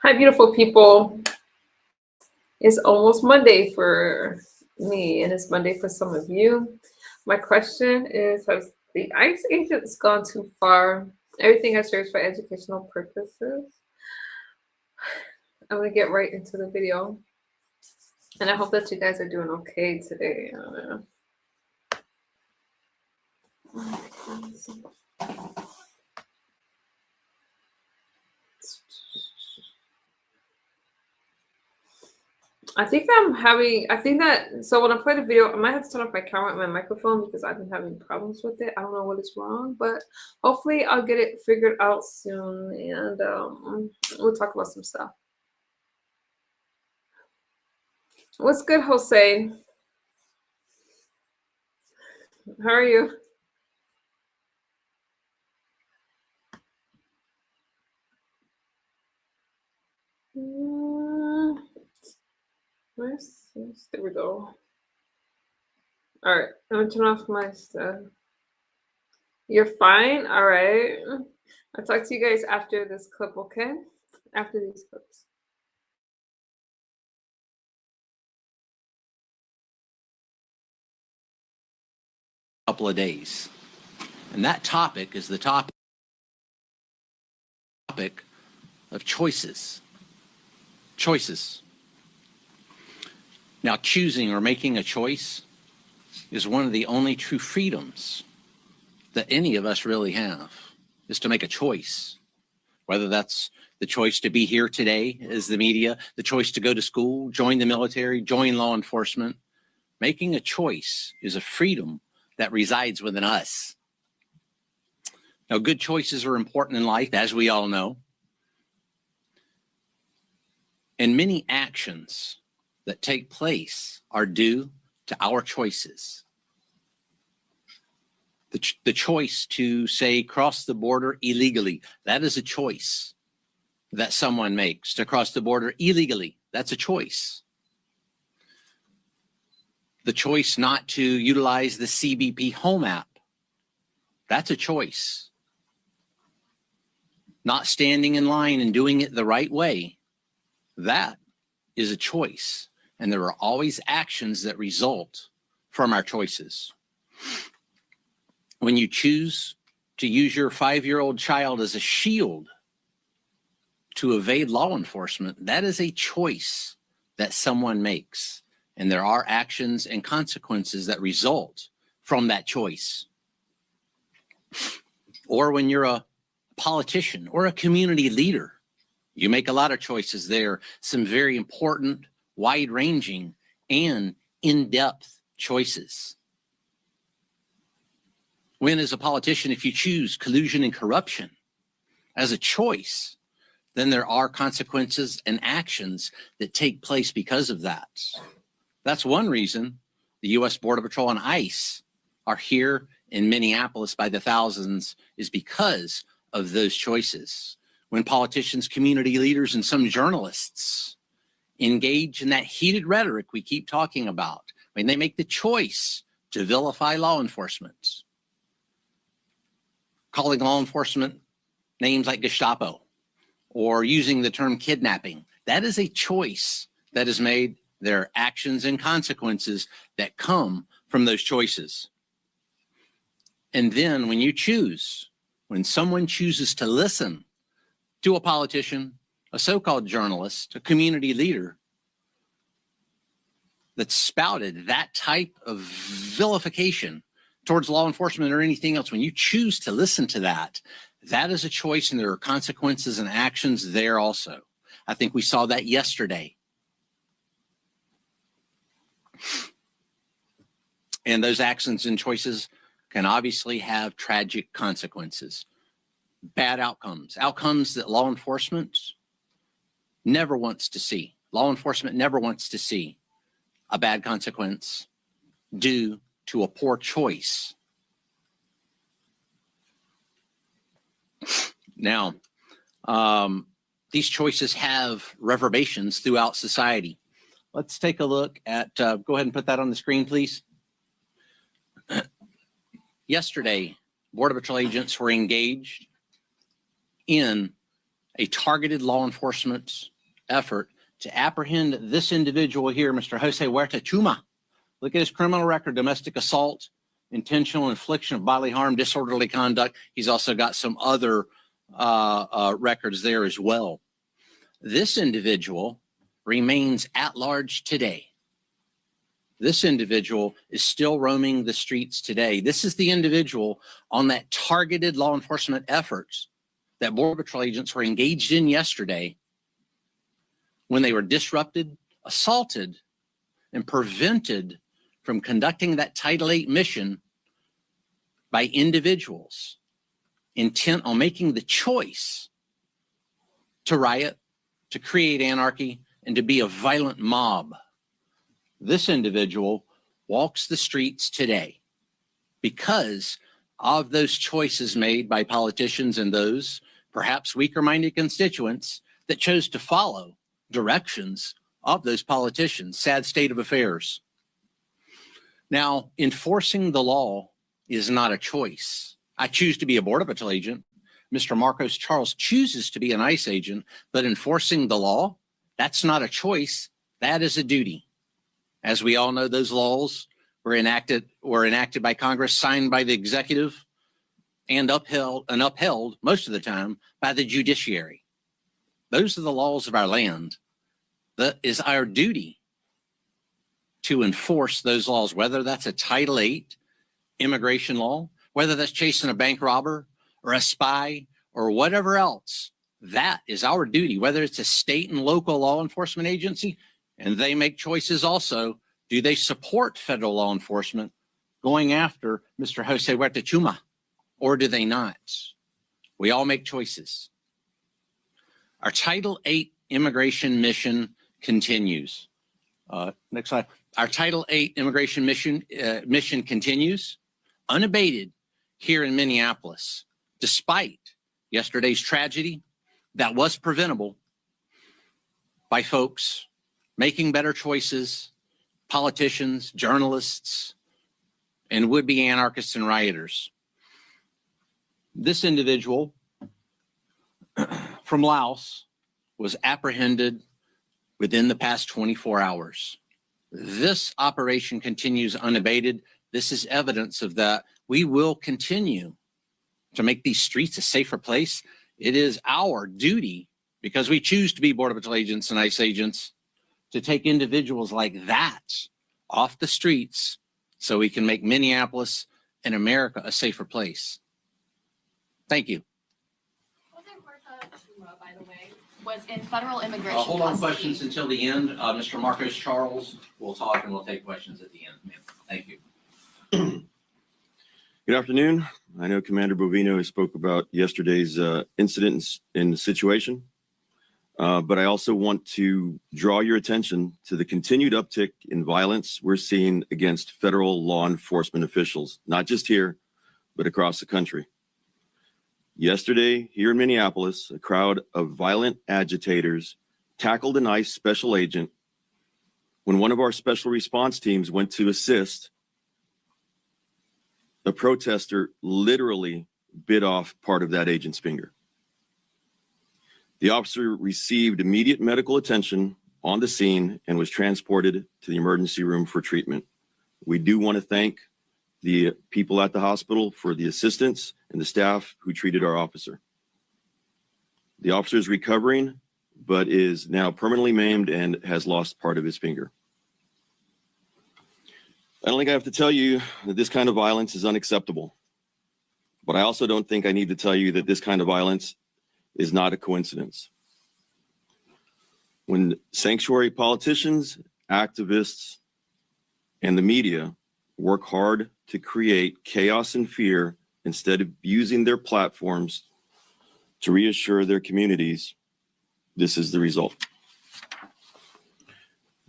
Hi, beautiful people. It's almost Monday for me, and it's Monday for some of you. My question is, has the ICE agents gone too far? Everything I share is for educational purposes. I'm going to get right into the video, and I hope that you guys are doing okay today. I think so when I play the video, I might have to turn off my camera and my microphone because I've been having problems with it. I don't know what is wrong, but hopefully I'll get it figured out soon, and we'll talk about some stuff. What's good, Jose? How are you? There we go. All right, I'm gonna turn off my stuff. You're fine? All right. I'll talk to you guys after this clip, okay? After these clips. Couple of days. And that topic is the topic of choices. Choices. Now, choosing or making a choice is one of the only true freedoms that any of us really have, is to make a choice. Whether that's the choice to be here today as the media, the choice to go to school, join the military, join law enforcement. Making a choice is a freedom that resides within us. Now, good choices are important in life, as we all know. And many actions that take place are due to our choices. The choice to, say, cross the border illegally, that is a choice that someone makes. To cross the border illegally, that's a choice. The choice not to utilize the CBP Home app, that's a choice. Not standing in line and doing it the right way, that is a choice. And there are always actions that result from our choices. When you choose to use your 5-year-old child as a shield to evade law enforcement, that is a choice that someone makes. And there are actions and consequences that result from that choice. Or when you're a politician or a community leader, you make a lot of choices there, some very important, wide-ranging, and in-depth choices. When, as a politician, if you choose collusion and corruption as a choice, then there are consequences and actions that take place because of that. That's one reason the U.S. Border Patrol and ICE are here in Minneapolis by the thousands, is because of those choices. When politicians, community leaders, and some journalists engage in that heated rhetoric we keep talking about, when they make the choice to vilify law enforcement, calling law enforcement names like Gestapo, or using the term kidnapping, that is a choice that is made. There are actions and consequences that come from those choices. And then when you choose, when someone chooses to listen to a politician, a so-called journalist, a community leader that spouted that type of vilification towards law enforcement or anything else, when you choose to listen to that, that is a choice, and there are consequences and actions there also. I think we saw that yesterday. And those actions and choices can obviously have tragic consequences, bad outcomes, outcomes that law enforcement never wants to see. Law enforcement never wants to see a bad consequence due to a poor choice. Now, these choices have reverberations throughout society. Let's take a look at, go ahead and put that on the screen, please. Yesterday, Border Patrol agents were engaged in a targeted law enforcement effort to apprehend this individual here, Mr. Jose Huerta Chuma. Look at his criminal record: domestic assault, intentional infliction of bodily harm, disorderly conduct. He's also got some other records there as well. This individual remains at large today. This individual is still roaming the streets today. This is the individual on that targeted law enforcement efforts that Border Patrol agents were engaged in yesterday when they were disrupted, assaulted, and prevented from conducting that Title VIII mission by individuals intent on making the choice to riot, to create anarchy, and to be a violent mob. This individual walks the streets today because of those choices made by politicians and those perhaps weaker-minded constituents that chose to follow directions of those politicians. Sad state of affairs. Now, enforcing the law is not a choice. I choose to be a Border Patrol agent. Mr. Marcos Charles chooses to be an ICE agent, but enforcing the law, that's not a choice. That is a duty. As we all know, those laws were enacted by Congress, signed by the executive, and upheld most of the time by the judiciary. Those are the laws of our land. That is our duty to enforce those laws, whether that's a Title VIII immigration law, whether that's chasing a bank robber or a spy or whatever else. That is our duty, whether it's a state and local law enforcement agency, and they make choices also. Do they support federal law enforcement going after Mr. Jose Huerta Chuma, or do they not? We all make choices. Our Title VIII immigration mission continues. Next slide. Our Title VIII immigration mission continues unabated here in Minneapolis, despite yesterday's tragedy that was preventable by folks making better choices, politicians, journalists, and would-be anarchists and rioters. This individual from Laos was apprehended within the past 24 hours. This operation continues unabated. This is evidence of that. We will continue to make these streets a safer place. It is our duty, because we choose to be Border Patrol agents and ICE agents, to take individuals like that off the streets so we can make Minneapolis and America a safer place. Thank you. Jose Huerta Chuma, by the way, was in federal immigration Hold on custody. questions until the end. Mr. Marcos Charles will talk and we'll take questions at the end. Ma'am. Thank you. Good afternoon. I know Commander Bovino spoke about yesterday's incident in the situation, but I also want to draw your attention to the continued uptick in violence we're seeing against federal law enforcement officials, not just here, but across the country. Yesterday, here in Minneapolis, a crowd of violent agitators tackled an ICE special agent when one of our special response teams went to assist. A protester literally bit off part of that agent's finger. The officer received immediate medical attention on the scene and was transported to the emergency room for treatment. We do want to thank the people at the hospital for the assistance and the staff who treated our officer. The officer is recovering, but is now permanently maimed and has lost part of his finger. I don't think I have to tell you that this kind of violence is unacceptable, but I also don't think I need to tell you that this kind of violence is not a coincidence. When sanctuary politicians, activists, and the media work hard to create chaos and fear instead of using their platforms to reassure their communities, this is the result.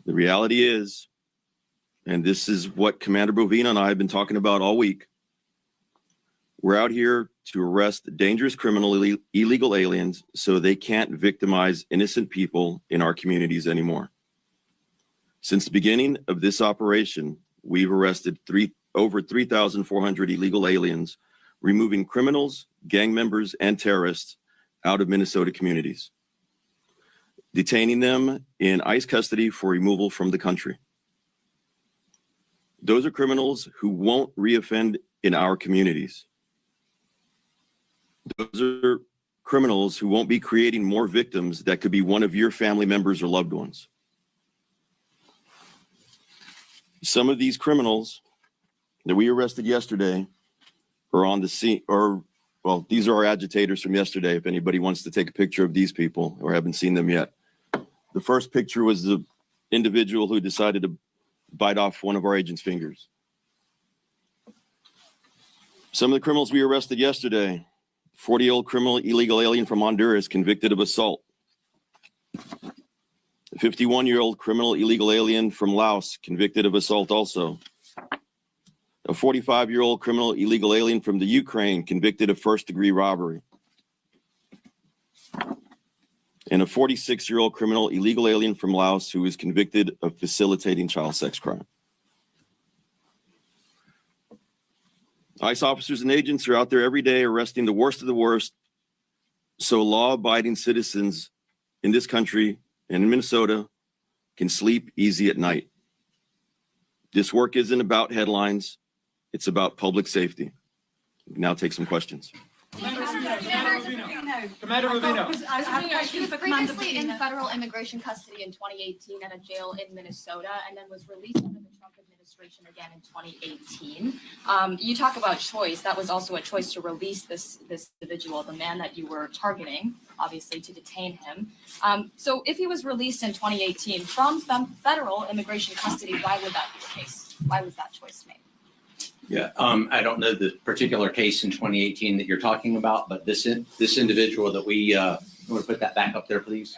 The reality is, and this is what Commander Bovino and I have been talking about all week, we're out here to arrest dangerous criminal illegal aliens so they can't victimize innocent people in our communities anymore. Since the beginning of this operation, we've arrested over 3,400 illegal aliens, removing criminals, gang members, and terrorists out of Minnesota communities. detaining them in ICE custody for removal from the country. Those are criminals who won't reoffend in our communities. Those are criminals who won't be creating more victims that could be one of your family members or loved ones. Some of these criminals that we arrested yesterday are on the scene, or, well, these are our agitators from yesterday, if anybody wants to take a picture of these people or haven't seen them yet. The first picture was the individual who decided to bite off one of our agents' fingers. Some of the criminals we arrested yesterday: 40-year-old criminal illegal alien from Honduras convicted of assault. A 51-year-old criminal illegal alien from Laos convicted of assault also. A 45-year-old criminal illegal alien from the Ukraine convicted of first-degree robbery. And a 46-year-old criminal illegal alien from Laos who is convicted of facilitating child sex crime. ICE officers and agents are out there every day arresting the worst of the worst, so law-abiding citizens in this country and in Minnesota can sleep easy at night. This work isn't about headlines, it's about public safety. Now take some questions. Commander Rubino. I have a question for Commander Previously in Rubino. federal immigration custody in 2018 at a jail in Minnesota, and then was released under the Trump administration again in 2018. You talk about choice. That was also a choice to release this individual, the man that you were targeting, obviously to detain him. So if he was released in 2018 from federal immigration custody, why would that be the case? Why was that choice made? Yeah, I don't know the particular case in 2018 that you're talking about, but this individual that we want to put that back up there, please.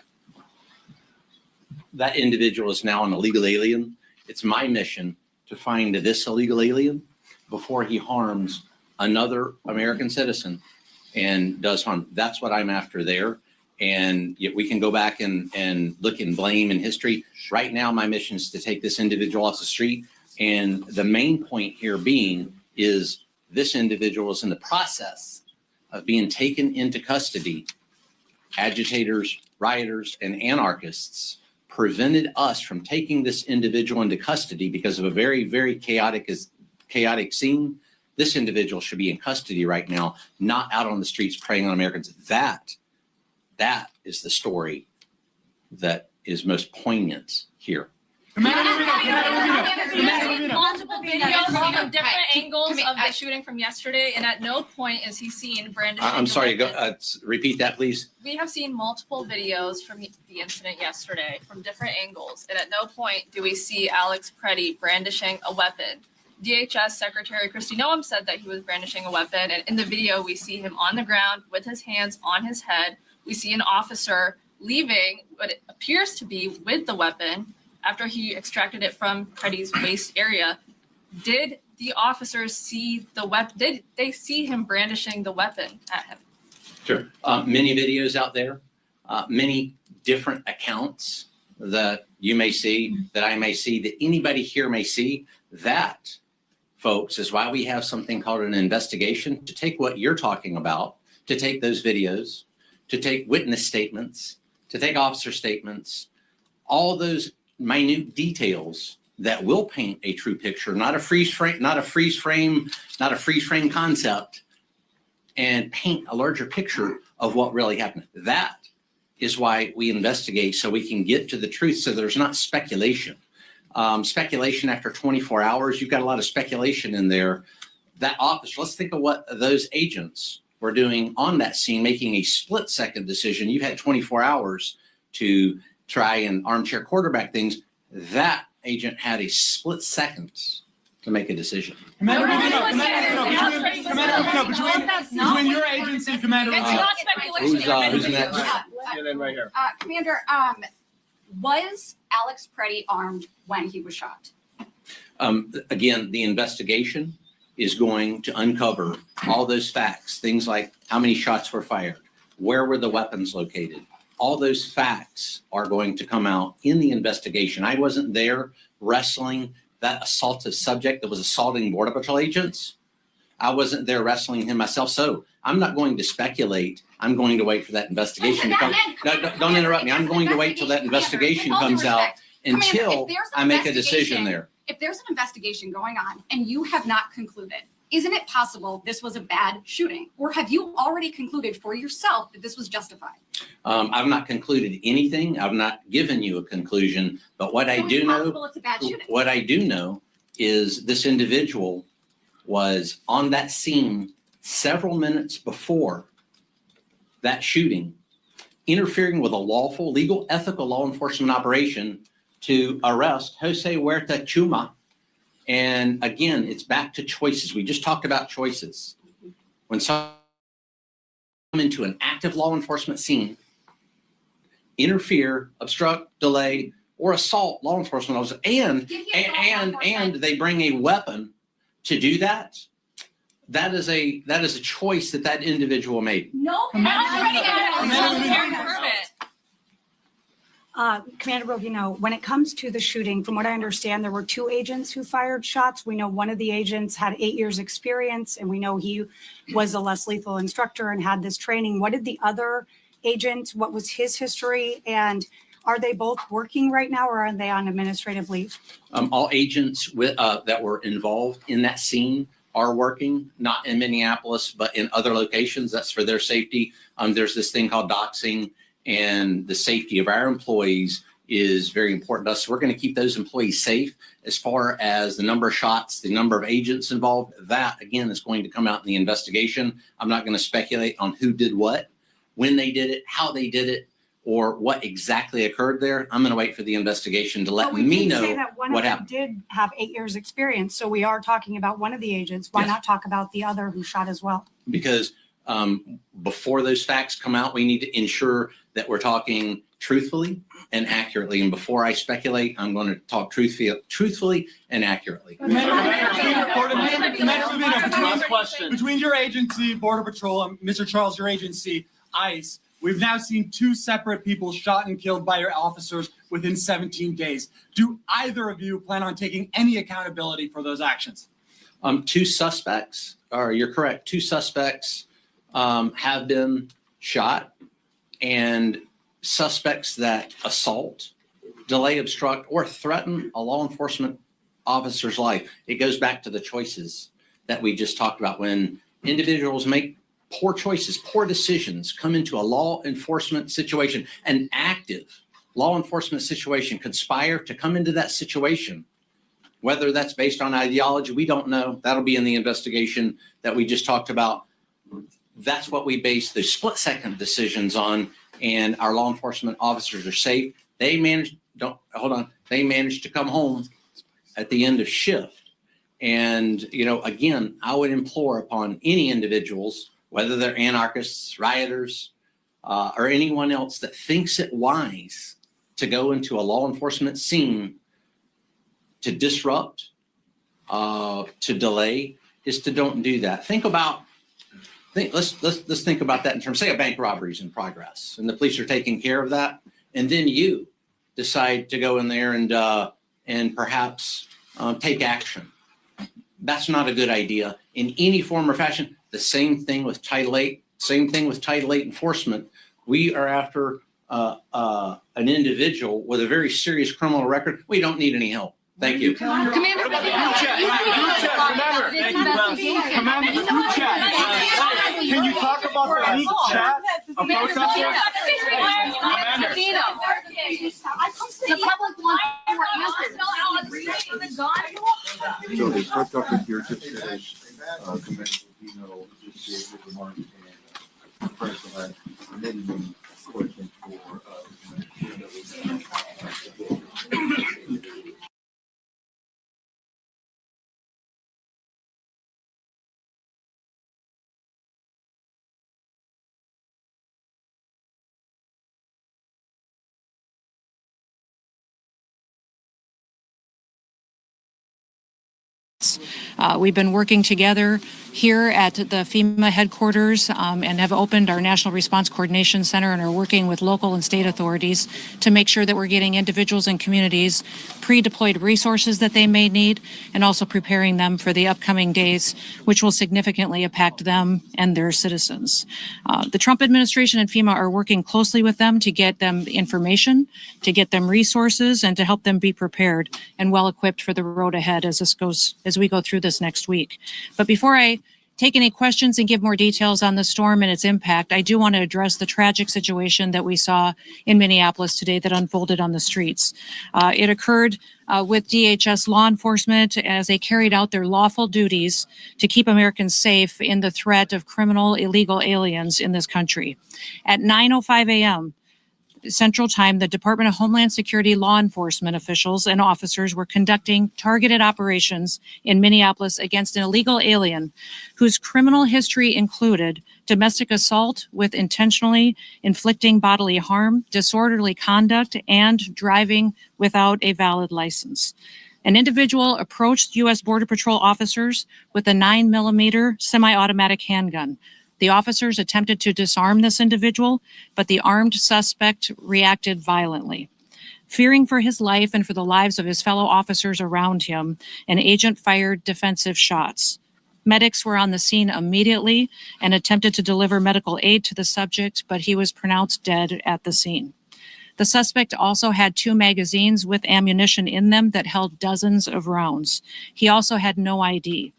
That individual is now an illegal alien. It's my mission to find this illegal alien before he harms another American citizen and does harm. That's what I'm after there. And yet we can go back and look and blame in history. Right now, my mission is to take this individual off the street. And the main point here being is this individual is in the process of being taken into custody. Agitators, rioters, and anarchists prevented us from taking this individual into custody because of a very, very chaotic scene. This individual should be in custody right now, not out on the streets preying on Americans. That is the story that is most poignant here. Commander Rubino. Multiple videos from different angles of the I- shooting from yesterday, and at no point is he seen brandishing. I'm the sorry, weapon. repeat that, please. We have seen multiple videos from the incident yesterday from different angles, and at no point do we see Alex Preddy brandishing a weapon. DHS Secretary Kristi Noem said that he was brandishing a weapon, and in the video we see him on the ground with his hands on his head. We see an officer leaving what it appears to be with the weapon after he extracted it from Preddy's waist area. Did the officers see the weapon? Did they see him brandishing the weapon at him? Sure. Many videos out there, many different accounts that you may see, that I may see, that anybody here may see. That, folks, is why we have something called an investigation, to take what you're talking about, to take those videos, to take witness statements, to take officer statements, all those minute details that will paint a true picture, not a freeze frame concept, and paint a larger picture of what really happened. That is why we investigate, so we can get to the truth, so there's not speculation. Speculation after 24 hours, you've got a lot of speculation in there. That officer, let's think of what those agents were doing on that scene, making a split-second decision. You had 24 hours to try and armchair quarterback things. That agent had a split second to make a decision. Commander No, Rubino. no, Between your agency, Commander It's Rubino. not speculation. Who's next? Right here. Commander, was Alex Preddy armed when he was shot? Again, the investigation is going to uncover all those facts, things like how many shots were fired, where were the weapons located. All those facts are going to come out in the investigation. I wasn't there wrestling that assaultive subject that was assaulting Border Patrol agents. I wasn't there wrestling him myself, so I'm not going to speculate. I'm going to wait for that investigation to come. No, don't interrupt me. I'm going to wait till that investigation comes out until I make a decision there. If there's an investigation going on and you have not concluded, isn't it possible this was a bad shooting? Or have you already concluded for yourself that this was justified? I've not concluded anything. I've not given you a conclusion, but what I So it's do know, possible it's a bad shooting. what I do know is this individual was on that scene several minutes before that shooting, interfering with a lawful, legal, ethical law enforcement operation to arrest Jose Huerta Chuma. And again, it's back to choices. We just talked about choices. When someone come into an active law enforcement scene, interfere, obstruct, delay, or assault law enforcement officers, and they bring a weapon to do that, that is a choice that individual made. No. Commander Bovino, when it comes to the shooting, from what I understand, there were 2 agents who fired shots. We know one of the agents had 8 years experience, and we know he was a less lethal instructor and had this training. What did the other agent, what was his history? And are they both working right now, or are they on administrative leave? All agents that were involved in that scene are working, not in Minneapolis, but in other locations. That's for their safety. There's this thing called doxing, and the safety of our employees is very important to us. So we're going to keep those employees safe. As far as the number of shots, the number of agents involved, that again is going to come out in the investigation. I'm not going to speculate on who did what, when they did it, how they did it, or what exactly occurred there. I'm going to wait for the investigation to let But we me did know say that one what of them happened. did have 8 years experience. So we are talking about one of the agents. Why Yes. not talk about the other who shot as well? Because before those facts come out, we need to ensure that we're talking truthfully and accurately. And before I speculate, I'm going to talk truthfully and accurately. Commander Bovino, between your agency, Border Patrol, and Mr. Charles, your agency, ICE, we've now seen 2 separate people shot and killed by your officers within 17 days. Do either of you plan on taking any accountability for those actions? 2 suspects, or you're correct, 2 suspects have been shot, and suspects that assault, delay, obstruct, or threaten a law enforcement officer's life. It goes back to the choices that we just talked about. When individuals make poor choices, poor decisions, come into a law enforcement situation, an active law enforcement situation, conspire to come into that situation, whether that's based on ideology, we don't know. That'll be in the investigation that we just talked about. That's what we base the split-second decisions on, and our law enforcement officers are safe. They managed to come home at the end of shift. And, again, I would implore upon any individuals, whether they're anarchists, rioters, or anyone else that thinks it wise to go into a law enforcement scene to disrupt, to delay, is to don't do that. Let's think about that in terms, say a bank robbery is in progress and the police are taking care of that, and then you decide to go in there and perhaps take action. That's not a good idea in any form or fashion. The same thing with Title VIII, same thing with Title VIII enforcement. We are after an individual with a very serious criminal record. We don't need any help. Thank you. Commander, Thank you, group chat. Can you talk about the group chat of protesters? The public wants more answers. So the press conference here just finished, Commander Bovino just gave his remarks, and the president had many questions for We've been working together here at the FEMA headquarters and have opened our National Response Coordination Center and are working with local and state authorities to make sure that we're getting individuals and communities pre-deployed resources that they may need and also preparing them for the upcoming days, which will significantly impact them and their citizens. The Trump administration and FEMA are working closely with them to get them information, to get them resources, and to help them be prepared and well equipped for the road ahead as we go through this next week. But before I take any questions and give more details on the storm and its impact, I do want to address the tragic situation that we saw in Minneapolis today that unfolded on the streets. It occurred with DHS law enforcement as they carried out their lawful duties to keep Americans safe in the threat of criminal illegal aliens in this country. At 9:05 a.m. Central Time, the Department of Homeland Security law enforcement officials and officers were conducting targeted operations in Minneapolis against an illegal alien whose criminal history included domestic assault with intentionally inflicting bodily harm, disorderly conduct, and driving without a valid license. An individual approached U.S. Border Patrol officers with a 9mm semi-automatic handgun. The officers attempted to disarm this individual, but the armed suspect reacted violently. Fearing for his life and for the lives of his fellow officers around him, an agent fired defensive shots. Medics were on the scene immediately and attempted to deliver medical aid to the subject, but he was pronounced dead at the scene. The suspect also had 2 magazines with ammunition in them that held dozens of rounds. He also had no ID.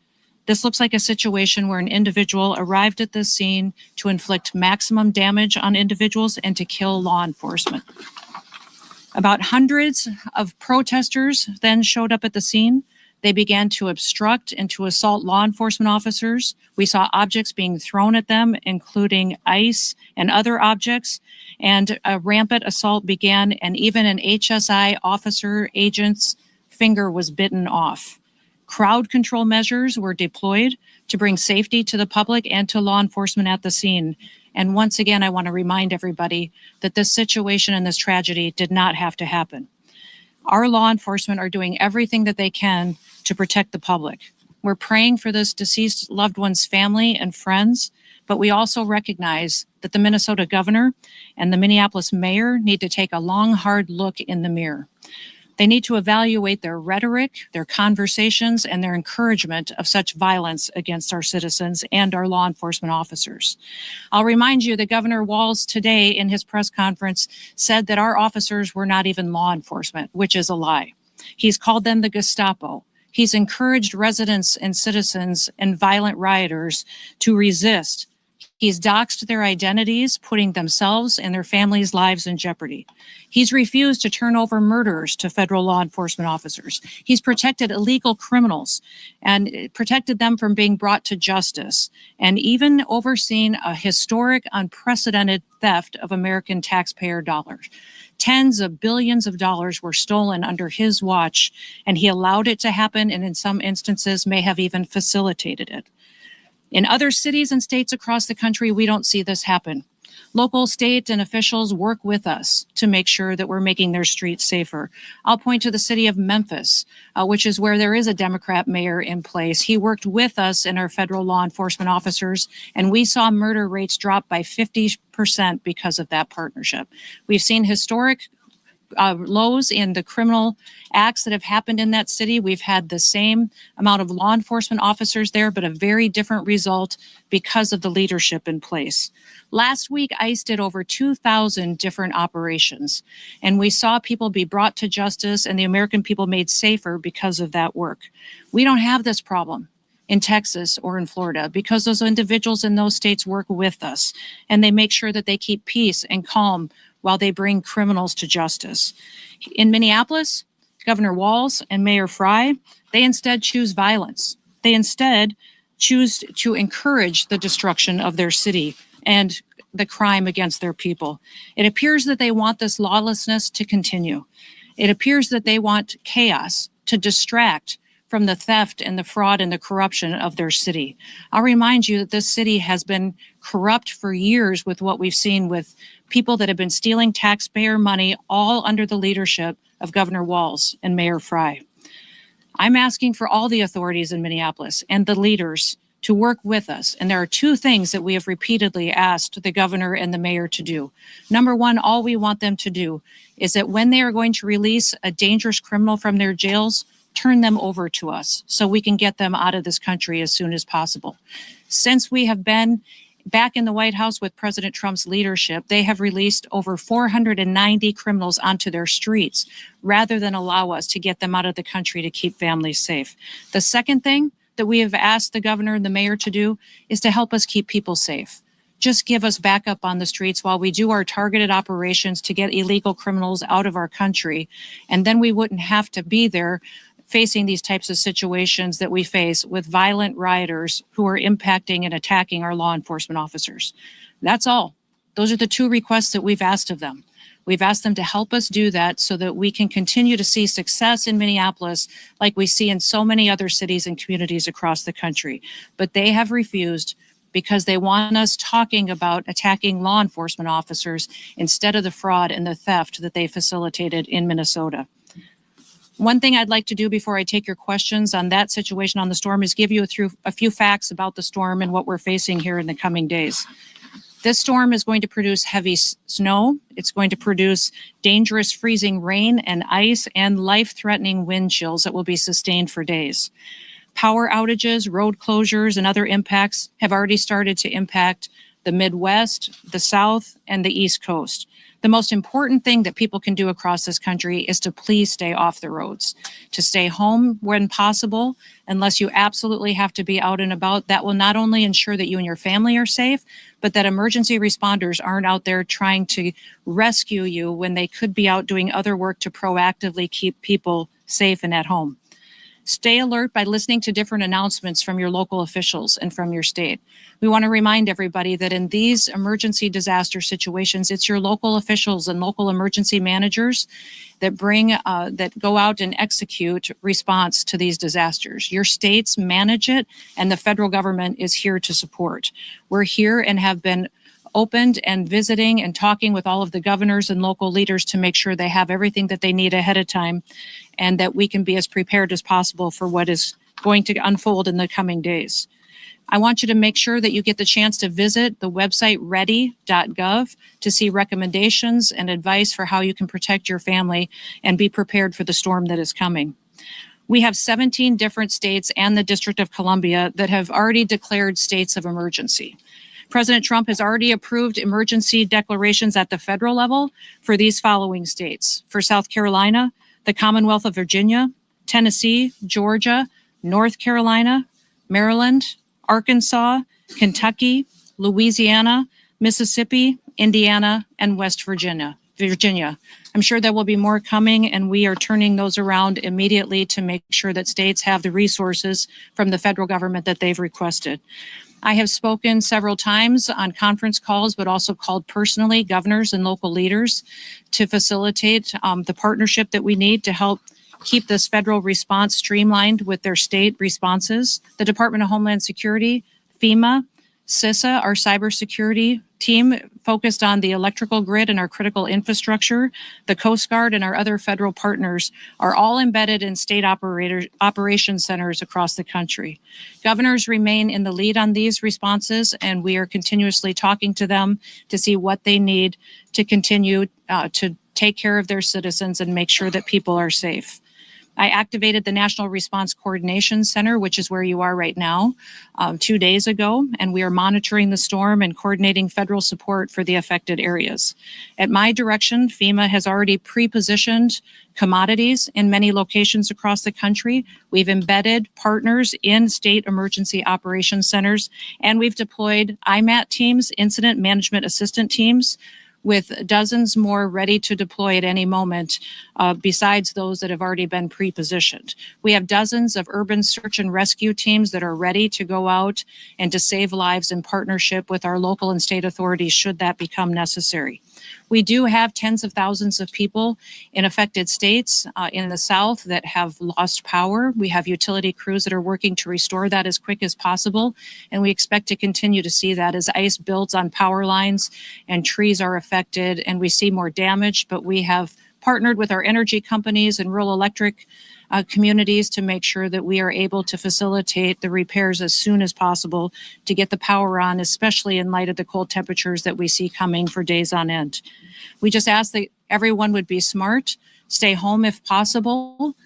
This looks like a situation where an individual arrived at this scene to inflict maximum damage on individuals and to kill law enforcement. About hundreds of protesters then showed up at the scene. They began to obstruct and to assault law enforcement officers. We saw objects being thrown at them, including ice and other objects, and a rampant assault began, and even an HSI officer agent's finger was bitten off. Crowd control measures were deployed to bring safety to the public and to law enforcement at the scene. And once again, I want to remind everybody that this situation and this tragedy did not have to happen. Our law enforcement are doing everything that they can to protect the public. We're praying for this deceased loved one's family and friends, but we also recognize that the Minnesota governor and the Minneapolis mayor need to take a long, hard look in the mirror. They need to evaluate their rhetoric, their conversations, and their encouragement of such violence against our citizens and our law enforcement officers. I'll remind you that Governor Walz today in his press conference said that our officers were not even law enforcement, which is a lie. He's called them the Gestapo. He's encouraged residents and citizens and violent rioters to resist. He's doxed their identities, putting themselves and their families' lives in jeopardy. He's refused to turn over murderers to federal law enforcement officers. He's protected illegal criminals and protected them from being brought to justice, and even overseen a historic, unprecedented theft of American taxpayer dollars. Tens of billions of dollars were stolen under his watch, and he allowed it to happen, and in some instances may have even facilitated it. In other cities and states across the country, we don't see this happen. Local, state, and officials work with us to make sure that we're making their streets safer. I'll point to the city of Memphis, which is where there is a Democrat mayor in place. He worked with us and our federal law enforcement officers, and we saw murder rates drop by 50% because of that partnership. We've seen historic lows in the criminal acts that have happened in that city. We've had the same amount of law enforcement officers there, but a very different result because of the leadership in place. Last week, ICE did over 2,000 different operations, and we saw people be brought to justice and the American people made safer because of that work. We don't have this problem in Texas or in Florida because those individuals in those states work with us and they make sure that they keep peace and calm while they bring criminals to justice. In Minneapolis, Governor Walz and Mayor Frey, they instead choose violence. They instead choose to encourage the destruction of their city and the crime against their people. It appears that they want this lawlessness to continue. It appears that they want chaos to distract from the theft and the fraud and the corruption of their city. I'll remind you that this city has been corrupt for years with what we've seen with people that have been stealing taxpayer money, all under the leadership of Governor Walz and Mayor Frey. I'm asking for all the authorities in Minneapolis and the leaders to work with us. And there are two things that we have repeatedly asked the governor and the mayor to do. Number one, all we want them to do is that when they are going to release a dangerous criminal from their jails, turn them over to us so we can get them out of this country as soon as possible. Since we have been back in the White House with President Trump's leadership, they have released over 490 criminals onto their streets rather than allow us to get them out of the country to keep families safe. The second thing that we have asked the governor and the mayor to do is to help us keep people safe. Just give us backup on the streets while we do our targeted operations to get illegal criminals out of our country. And then we wouldn't have to be there facing these types of situations that we face with violent rioters who are impacting and attacking our law enforcement officers. That's all. Those are the two requests that we've asked of them. We've asked them to help us do that so that we can continue to see success in Minneapolis like we see in so many other cities and communities across the country. But they have refused because they want us talking about attacking law enforcement officers instead of the fraud and the theft that they facilitated in Minnesota. One thing I'd like to do before I take your questions on that situation on the storm is give you a few facts about the storm and what we're facing here in the coming days. This storm is going to produce heavy snow. It's going to produce dangerous freezing rain and ice and life-threatening wind chills that will be sustained for days. Power outages, road closures, and other impacts have already started to impact the Midwest, the South, and the East Coast. The most important thing that people can do across this country is to please stay off the roads, to stay home when possible, unless you absolutely have to be out and about. That will not only ensure that you and your family are safe, but that emergency responders aren't out there trying to rescue you when they could be out doing other work to proactively keep people safe and at home. Stay alert by listening to different announcements from your local officials and from your state. We want to remind everybody that in these emergency disaster situations, it's your local officials and local emergency managers that that go out and execute response to these disasters. Your states manage it, and the federal government is here to support. We're here and have been opened and visiting and talking with all of the governors and local leaders to make sure they have everything that they need ahead of time and that we can be as prepared as possible for what is going to unfold in the coming days. I want you to make sure that you get the chance to visit the website ready.gov to see recommendations and advice for how you can protect your family and be prepared for the storm that is coming. We have 17 different states and the District of Columbia that have already declared states of emergency. President Trump has already approved emergency declarations at the federal level for these following states: for South Carolina, the Commonwealth of Virginia, Tennessee, Georgia, North Carolina, Maryland, Arkansas, Kentucky, Louisiana, Mississippi, Indiana, and West Virginia. I'm sure there will be more coming, and we are turning those around immediately to make sure that states have the resources from the federal government that they've requested. I have spoken several times on conference calls, but also called personally governors and local leaders to facilitate the partnership that we need to help keep this federal response streamlined with their state responses. The Department of Homeland Security, FEMA, CISA, our cybersecurity team focused on the electrical grid and our critical infrastructure, the Coast Guard and our other federal partners are all embedded in state operation centers across the country. Governors remain in the lead on these responses, and we are continuously talking to them to see what they need to continue to take care of their citizens and make sure that people are safe. I activated the National Response Coordination Center, which is where you are right now, 2 days ago, and we are monitoring the storm and coordinating federal support for the affected areas. At my direction, FEMA has already pre-positioned commodities in many locations across the country. We've embedded partners in state emergency operations centers, and we've deployed IMAT teams, incident management assistant teams, with dozens more ready to deploy at any moment, besides those that have already been pre-positioned. We have dozens of urban search and rescue teams that are ready to go out and to save lives in partnership with our local and state authorities should that become necessary. We do have tens of thousands of people in affected states in the South that have lost power. We have utility crews that are working to restore that as quick as possible, and we expect to continue to see that as ice builds on power lines and trees are affected and we see more damage. But we have partnered with our energy companies and rural electric communities to make sure that we are able to facilitate the repairs as soon as possible to get the power on, especially in light of the cold temperatures that we see coming for days on end. We just ask that everyone would be smart, stay home if possible,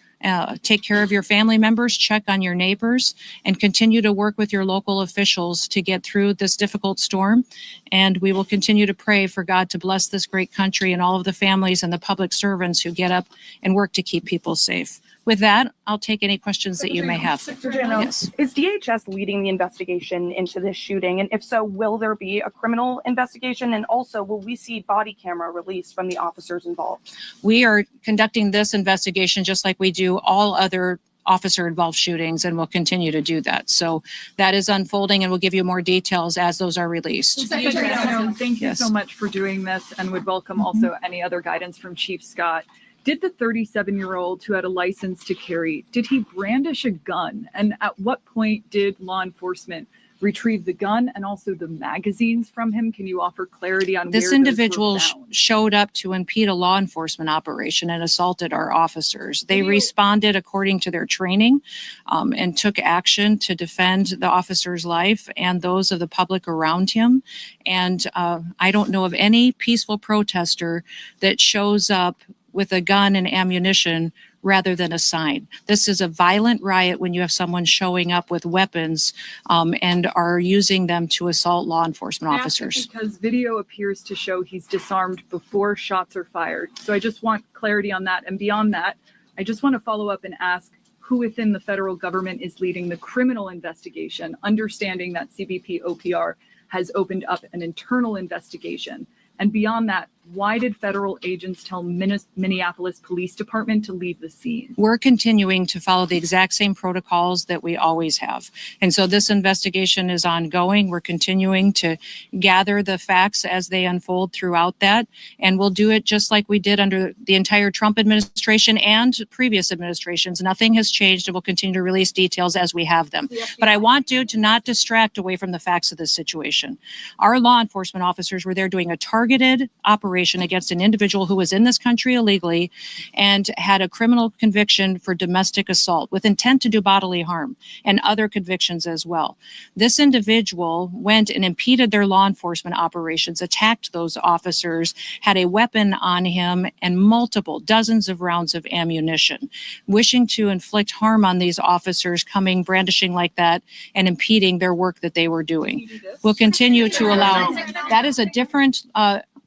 take care of your family members, check on your neighbors, and continue to work with your local officials to get through this difficult storm. And we will continue to pray for God to bless this great country and all of the families and the public servants who get up and work to keep people safe. With that, I'll take any questions that you may have. Yes. Is DHS leading the investigation into this shooting? And if so, will there be a criminal investigation? And also, will we see body camera released from the officers involved? We are conducting this investigation just like we do all other officer-involved shootings, and we'll continue to do that. So that is unfolding, and we'll give you more details as those are released. Secretary Adams, thank you Yes. so much for doing this, and would welcome also any other guidance from Chief Scott. Did the 37-year-old who had a license to carry, did he brandish a gun? And at what point did law enforcement retrieve the gun and also the magazines from him? Can you offer clarity on This where individual those were found? showed up to impede a law enforcement operation and assaulted our officers. They responded according to their training and took action to defend the officer's life and those of the public around him. And I don't know of any peaceful protester that shows up with a gun and ammunition rather than a sign. This is a violent riot when you have someone showing up with weapons and are using them to assault law enforcement I ask officers. Because video appears to show he's disarmed before shots are fired. So I just want clarity on that. And beyond that, I just want to follow up and ask who within the federal government is leading the criminal investigation, understanding that CBP OPR has opened up an internal investigation. And beyond that, why did federal agents tell Minneapolis Police Department to leave the scene? We're continuing to follow the exact same protocols that we always have. And so this investigation is ongoing. We're continuing to gather the facts as they unfold throughout that. And we'll do it just like we did under the entire Trump administration and previous administrations. Nothing has changed, and we'll continue to release details as we have them. But I want you to not distract away from the facts of this situation. Our law enforcement officers were there doing a targeted operation against an individual who was in this country illegally and had a criminal conviction for domestic assault with intent to do bodily harm and other convictions as well. This individual went and impeded their law enforcement operations, attacked those officers, had a weapon on him and multiple dozens of rounds of ammunition, wishing to inflict harm on these officers, coming brandishing like that and impeding their work that they were doing. We'll continue to allow, that is a different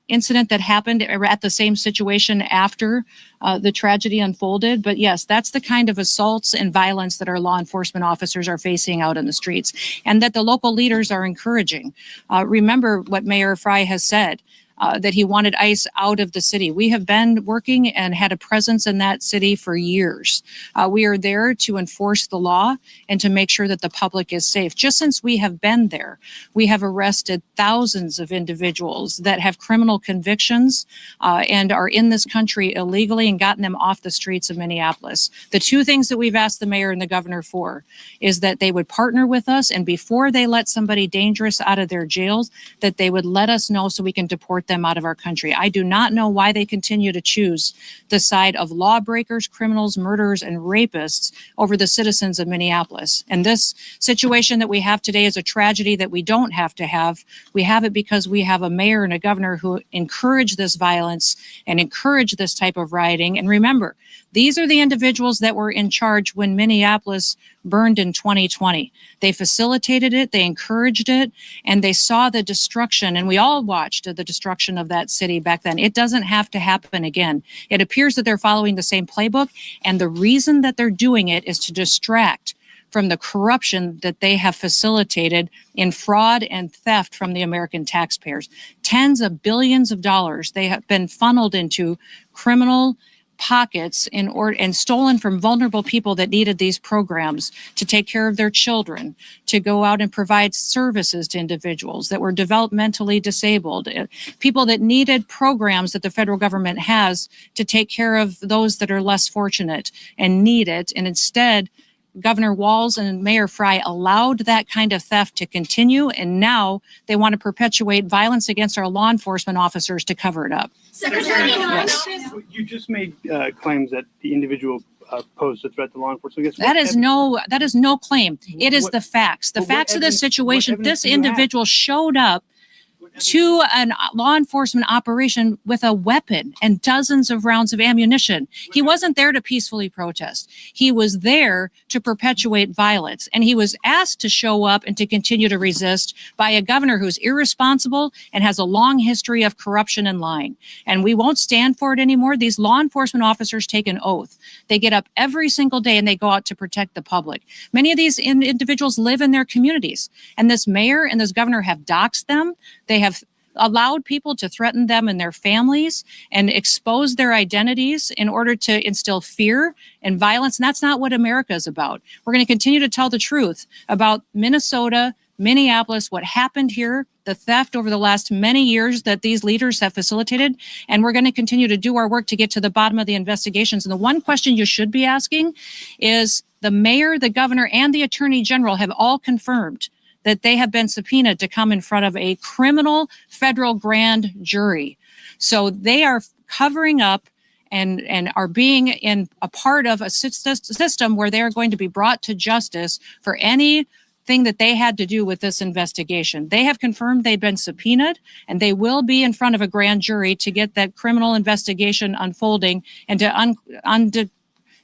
incident that happened at the same situation after the tragedy unfolded. But yes, that's the kind of assaults and violence that our law enforcement officers are facing out in the streets and that the local leaders are encouraging. Remember what Mayor Fry has said. That he wanted ICE out of the city. We have been working and had a presence in that city for years. We are there to enforce the law and to make sure that the public is safe. Just since we have been there, we have arrested thousands of individuals that have criminal convictions and are in this country illegally and gotten them off the streets of Minneapolis. The two things that we've asked the mayor and the governor for is that they would partner with us, and before they let somebody dangerous out of their jails, that they would let us know so we can deport them out of our country. I do not know why they continue to choose the side of lawbreakers, criminals, murderers, and rapists over the citizens of Minneapolis. And this situation that we have today is a tragedy that we don't have to have. We have it because we have a mayor and a governor who encourage this violence and encourage this type of rioting. And remember, these are the individuals that were in charge when Minneapolis burned in 2020. They facilitated it, they encouraged it, and they saw the destruction, and we all watched the destruction of that city back then. It doesn't have to happen again. It appears that they're following the same playbook, and the reason that they're doing it is to distract from the corruption that they have facilitated in fraud and theft from the American taxpayers. Tens of billions of dollars they have been funneled into criminal pockets and stolen from vulnerable people that needed these programs to take care of their children, to go out and provide services to individuals that were developmentally disabled, people that needed programs that the federal government has to take care of those that are less fortunate and need it. And instead, Governor Walz and Mayor Fry allowed that kind of theft to continue, and now they want to perpetuate violence against our law enforcement officers to cover it up. Secretary, Yes. You just made claims that the individual posed a threat to law enforcement. I guess That is no claim. It is the facts. The Well, what facts of this evidence- what situation. evidence This do you have? individual showed up to a law enforcement operation with a weapon and dozens of rounds of ammunition. He wasn't there to peacefully protest. He was there to perpetuate violence. And he was asked to show up and to continue to resist by a governor who's irresponsible and has a long history of corruption and lying. And we won't stand for it anymore. These law enforcement officers take an oath. They get up every single day and they go out to protect the public. Many of these individuals live in their communities. And this mayor and this governor have doxed them. They have allowed people to threaten them and their families and expose their identities in order to instill fear and violence. And that's not what America is about. We're going to continue to tell the truth about Minnesota, Minneapolis, what happened here, the theft over the last many years that these leaders have facilitated. And we're going to continue to do our work to get to the bottom of the investigations. And the one question you should be asking is the mayor, the governor, and the attorney general have all confirmed that they have been subpoenaed to come in front of a criminal federal grand jury. So they are covering up and are being in a part of a system where they're going to be brought to justice for anything that they had to do with this investigation. They have confirmed they've been subpoenaed and they will be in front of a grand jury to get that criminal investigation unfolding and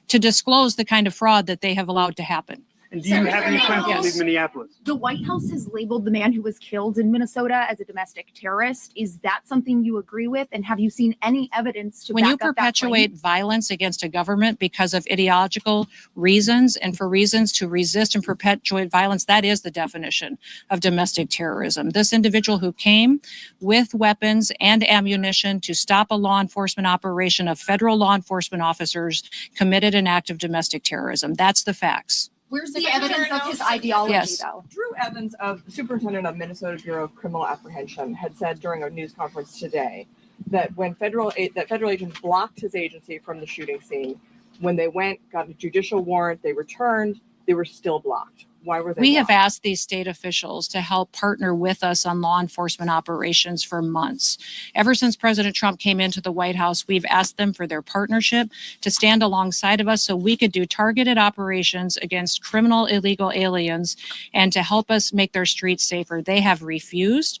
to disclose the kind of fraud that they have allowed to happen. And do you have any plans to Yes. leave Minneapolis? The White House has labeled the man who was killed in Minnesota as a domestic terrorist. Is that something you agree with? And have you seen any evidence to When you back up that claim? perpetuate violence against a government because of ideological reasons and for reasons to resist and perpetuate violence, that is the definition of domestic terrorism. This individual who came with weapons and ammunition to stop a law enforcement operation of federal law enforcement officers committed an act of domestic terrorism. That's the facts. Where's the evidence of his ideology, Yes. though? Drew Evans, of superintendent of Minnesota Bureau of Criminal Apprehension, had said during a news conference today that when federal agents blocked his agency from the shooting scene, when they went, got a judicial warrant, they returned, they were still blocked. Why were they We have blocked? asked these state officials to help partner with us on law enforcement operations for months. Ever since President Trump came into the White House, we've asked them for their partnership to stand alongside of us so we could do targeted operations against criminal illegal aliens and to help us make their streets safer. They have refused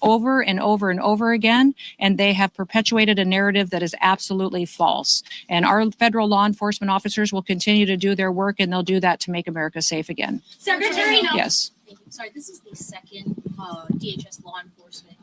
over and over and over again, and they have perpetuated a narrative that is absolutely false. And our federal law enforcement officers will continue to do their work, and they'll do that to make America safe again. Secretary, Yes. Thank you. Sorry, this is the second DHS law enforcement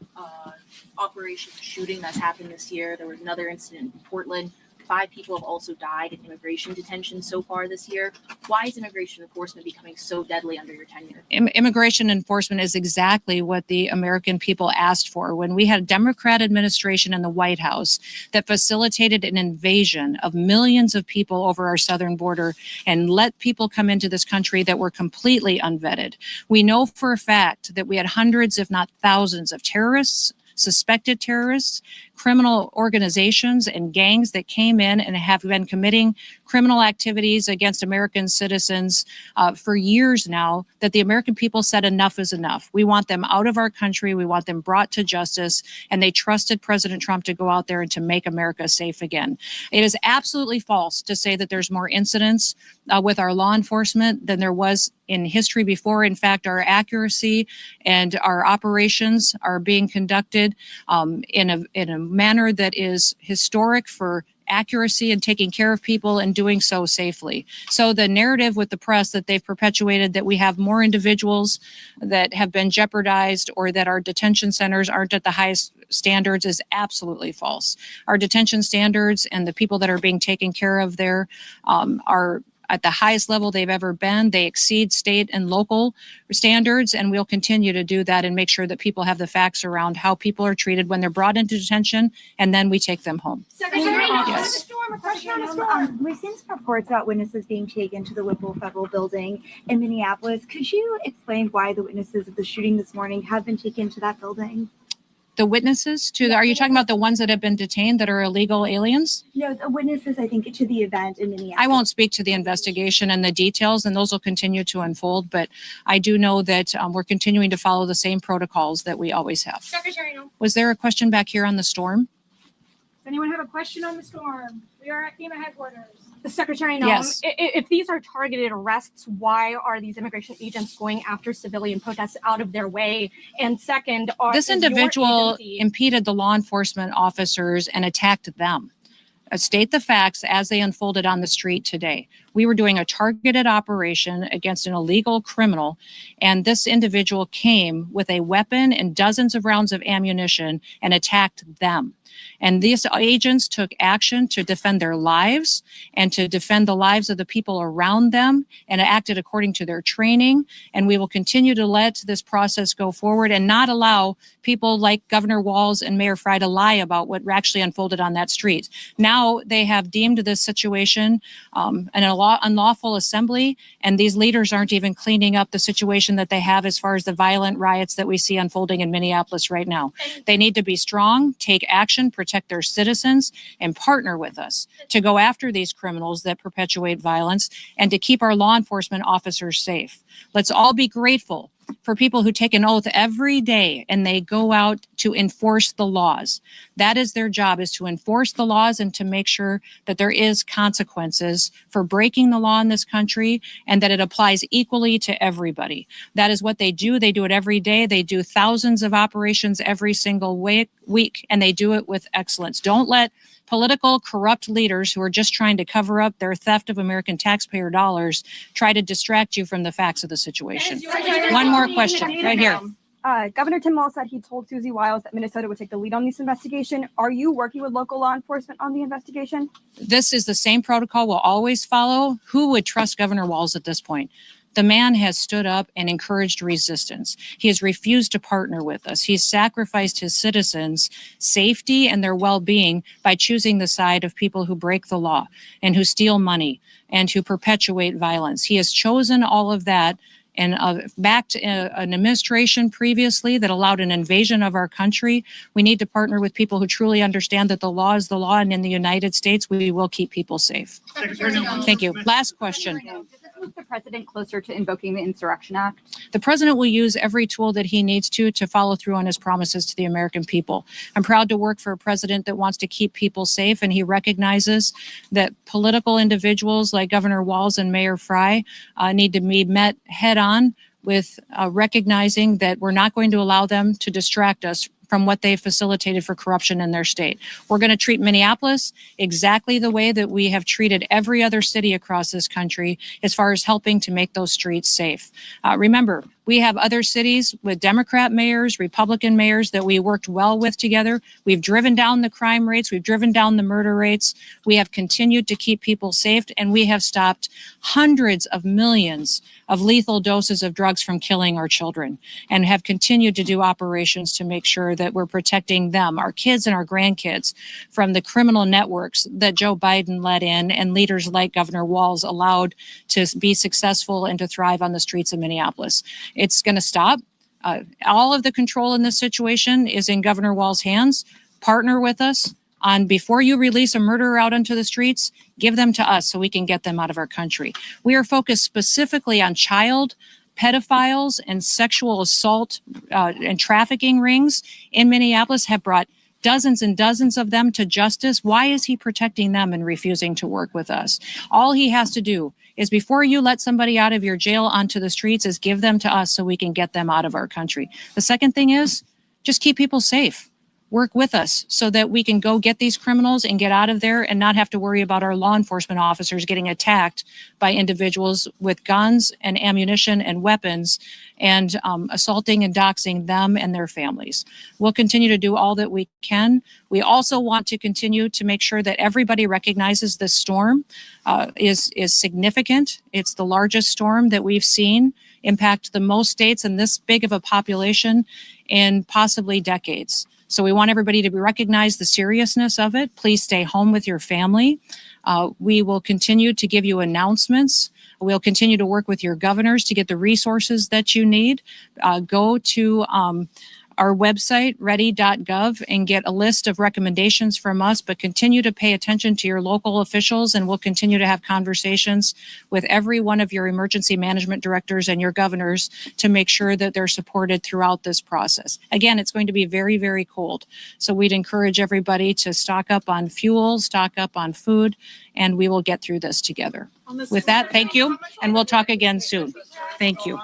operation shooting that's happened this year. There was another incident in Portland. 5 people have also died in immigration detention so far this year. Why is immigration enforcement becoming so deadly under your tenure? Immigration enforcement is exactly what the American people asked for. When we had a Democrat administration in the White House that facilitated an invasion of millions of people over our southern border and let people come into this country that were completely unvetted. We know for a fact that we had hundreds, if not thousands, of terrorists, suspected terrorists, criminal organizations and gangs that came in and have been committing criminal activities against American citizens for years now, that the American people said enough is enough. We want them out of our country. We want them brought to justice. And they trusted President Trump to go out there and to make America safe again. It is absolutely false to say that there's more incidents with our law enforcement than there was in history before. In fact, our accuracy and our operations are being conducted in a manner that is historic for accuracy and taking care of people and doing so safely. So the narrative with the press that they've perpetuated that we have more individuals that have been jeopardized or that our detention centers aren't at the highest standards is absolutely false. Our detention standards and the people that are being taken care of there are at the highest level they've ever been. They exceed state and local standards, and we'll continue to do that and make sure that people have the facts around how people are treated when they're brought into detention, and then we take them home. Secretary, Yes. a question on the storm. We've seen some reports about witnesses being taken to the Whipple Federal Building in Minneapolis. Could you explain why the witnesses of the shooting this morning have been taken to that building? The witnesses to the, are you talking about the ones that have been detained that are illegal aliens? No, the witnesses, I think, to the event in Minneapolis. I won't speak to the investigation and the details, and those will continue to unfold, but I do know that we're continuing to follow the same protocols that we always have. Secretary Noem. Was there a question back here on the storm? Does anyone have a question on the storm? We are at FEMA headquarters. Secretary Noem, Yes. if these are targeted arrests, why are these immigration agents going after civilian protests out of their way? And second, This is your individual agency- impeded the law enforcement officers and attacked them. State the facts as they unfolded on the street today. We were doing a targeted operation against an illegal criminal, and this individual came with a weapon and dozens of rounds of ammunition and attacked them. And these agents took action to defend their lives and to defend the lives of the people around them and acted according to their training. And we will continue to let this process go forward and not allow people like Governor Walz and Mayor Frey to lie about what actually unfolded on that street. Now they have deemed this situation an unlawful assembly, and these leaders aren't even cleaning up the situation that they have as far as the violent riots that we see unfolding in Minneapolis right now. They need to be strong, take action, protect their citizens, and partner with us to go after these criminals that perpetuate violence and to keep our law enforcement officers safe. Let's all be grateful for people who take an oath every day and they go out to enforce the laws. That is their job, is to enforce the laws and to make sure that there is consequences for breaking the law in this country and that it applies equally to everybody. That is what they do. They do it every day. They do thousands of operations every single week, and they do it with excellence. Don't let political corrupt leaders who are just trying to cover up their theft of American taxpayer dollars try to distract you from the facts of the situation. One more question right here. Governor Tim Walz said he told Susie Wiles that Minnesota would take the lead on this investigation. Are you working with local law enforcement on the investigation? This is the same protocol we'll always follow. Who would trust Governor Walz at this point? The man has stood up and encouraged resistance. He has refused to partner with us. He's sacrificed his citizens' safety and their well-being by choosing the side of people who break the law and who steal money and who perpetuate violence. He has chosen all of that and backed an administration previously that allowed an invasion of our country. We need to partner with people who truly understand that the law is the law, and in the United States, we will keep people safe. Thank you. Last question. Move the president closer to invoking the Insurrection Act? The president will use every tool that he needs to follow through on his promises to the American people. I'm proud to work for a president that wants to keep people safe, and he recognizes that political individuals like Governor Walz and Mayor Frey need to be met head on with recognizing that we're not going to allow them to distract us from what they've facilitated for corruption in their state. We're going to treat Minneapolis exactly the way that we have treated every other city across this country as far as helping to make those streets safe. Remember, we have other cities with Democrat mayors, Republican mayors that we worked well with together. We've driven down the crime rates. We've driven down the murder rates. We have continued to keep people safe, and we have stopped hundreds of millions of lethal doses of drugs from killing our children, and have continued to do operations to make sure that we're protecting them, our kids and our grandkids, from the criminal networks that Joe Biden let in and leaders like Governor Walz allowed to be successful and to thrive on the streets of Minneapolis. It's going to stop. All of the control in this situation is in Governor Walz's hands. Partner with us on, before you release a murderer out onto the streets, give them to us so we can get them out of our country. We are focused specifically on child pedophiles and sexual assault and trafficking rings in Minneapolis, have brought dozens and dozens of them to justice. Why is he protecting them and refusing to work with us? All he has to do is, before you let somebody out of your jail onto the streets, is give them to us so we can get them out of our country. The second thing is just keep people safe. Work with us so that we can go get these criminals and get out of there and not have to worry about our law enforcement officers getting attacked by individuals with guns and ammunition and weapons and assaulting and doxing them and their families. We'll continue to do all that we can. We also want to continue to make sure that everybody recognizes this storm is significant. It's the largest storm that we've seen impact the most states and this big of a population in possibly decades. So we want everybody to recognize the seriousness of it. Please stay home with your family. We will continue to give you announcements. We'll continue to work with your governors to get the resources that you need. Go to our website, ready.gov, and get a list of recommendations from us, but continue to pay attention to your local officials, and we'll continue to have conversations with every one of your emergency management directors and your governors to make sure that they're supported throughout this process. Again, it's going to be very, very cold. So we'd encourage everybody to stock up on fuel, stock up on food, and we will get through this together. With that, thank you, and we'll talk again soon. Thank you.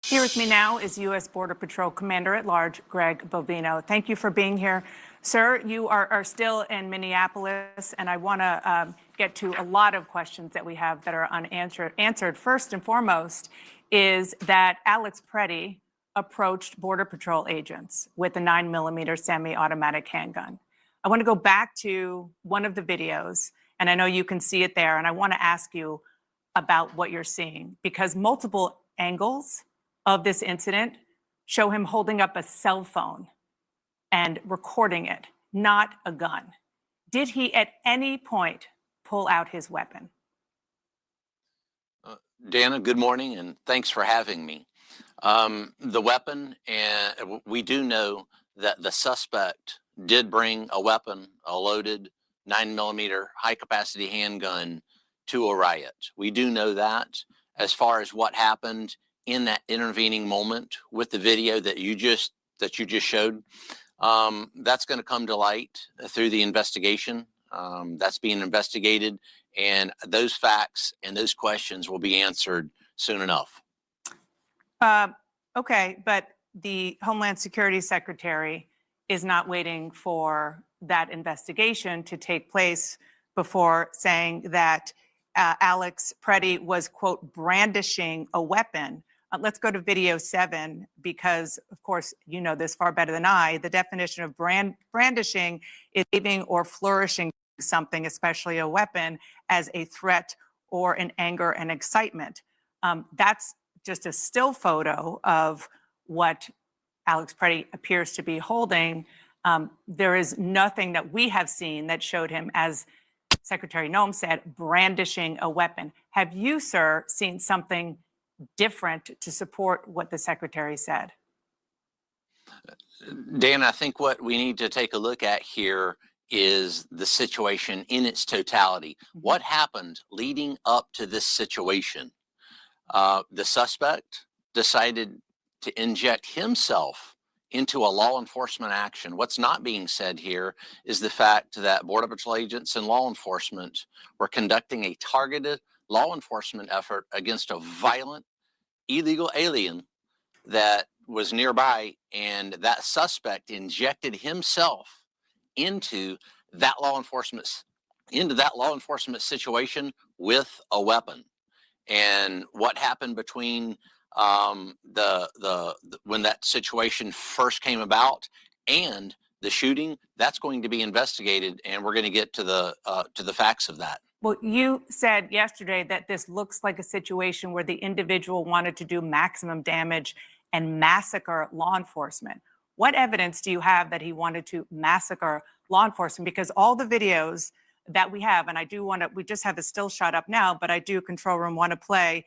Here with me now is U.S. Border Patrol Commander at Large, Greg Bovino. Thank you for being here. Sir, you are still in Minneapolis, and I want to get to a lot of questions that we have that are unanswered. First and foremost is that Alex Preddy approached Border Patrol agents with a 9mm semi-automatic handgun. I want to go back to one of the videos, and I know you can see it there, and I want to ask you about what you're seeing, because multiple angles of this incident show him holding up a cell phone and recording it, not a gun. Did he at any point pull out his weapon? Dana, good morning, and thanks for having me. The weapon, and we do know that the suspect did bring a weapon, a loaded 9mm high-capacity handgun to a riot. We do know that. As far as what happened in that intervening moment with the video that you just showed, that's going to come to light through the investigation. That's being investigated, and those facts and those questions will be answered soon enough. Okay, but the Homeland Security Secretary is not waiting for that investigation to take place before saying that Alex Preddy was, quote, brandishing a weapon. Let's go to video 7, because, of course, you know this far better than I. The definition of brandishing is waving or flourishing something, especially a weapon, as a threat or an anger and excitement. That's just a still photo of what Alex Preddy appears to be holding. There is nothing that we have seen that showed him, as Secretary Noem said, brandishing a weapon. Have you, sir, seen something different to support what the secretary said? Dan, I think what we need to take a look at here is the situation in its totality. What happened leading up to this situation? The suspect decided to inject himself into a law enforcement action. What's not being said here is the fact that Border Patrol agents and law enforcement were conducting a targeted law enforcement effort against a violent illegal alien that was nearby, and that suspect injected himself into that law enforcement situation with a weapon. And what happened between when that situation first came about and the shooting, that's going to be investigated, and we're going to get to the facts of that. Well, you said yesterday that this looks like a situation where the individual wanted to do maximum damage and massacre law enforcement. What evidence do you have that he wanted to massacre law enforcement? Because all the videos that we have, and I do want to, we just have a still shot up now, but I do, control room, want to play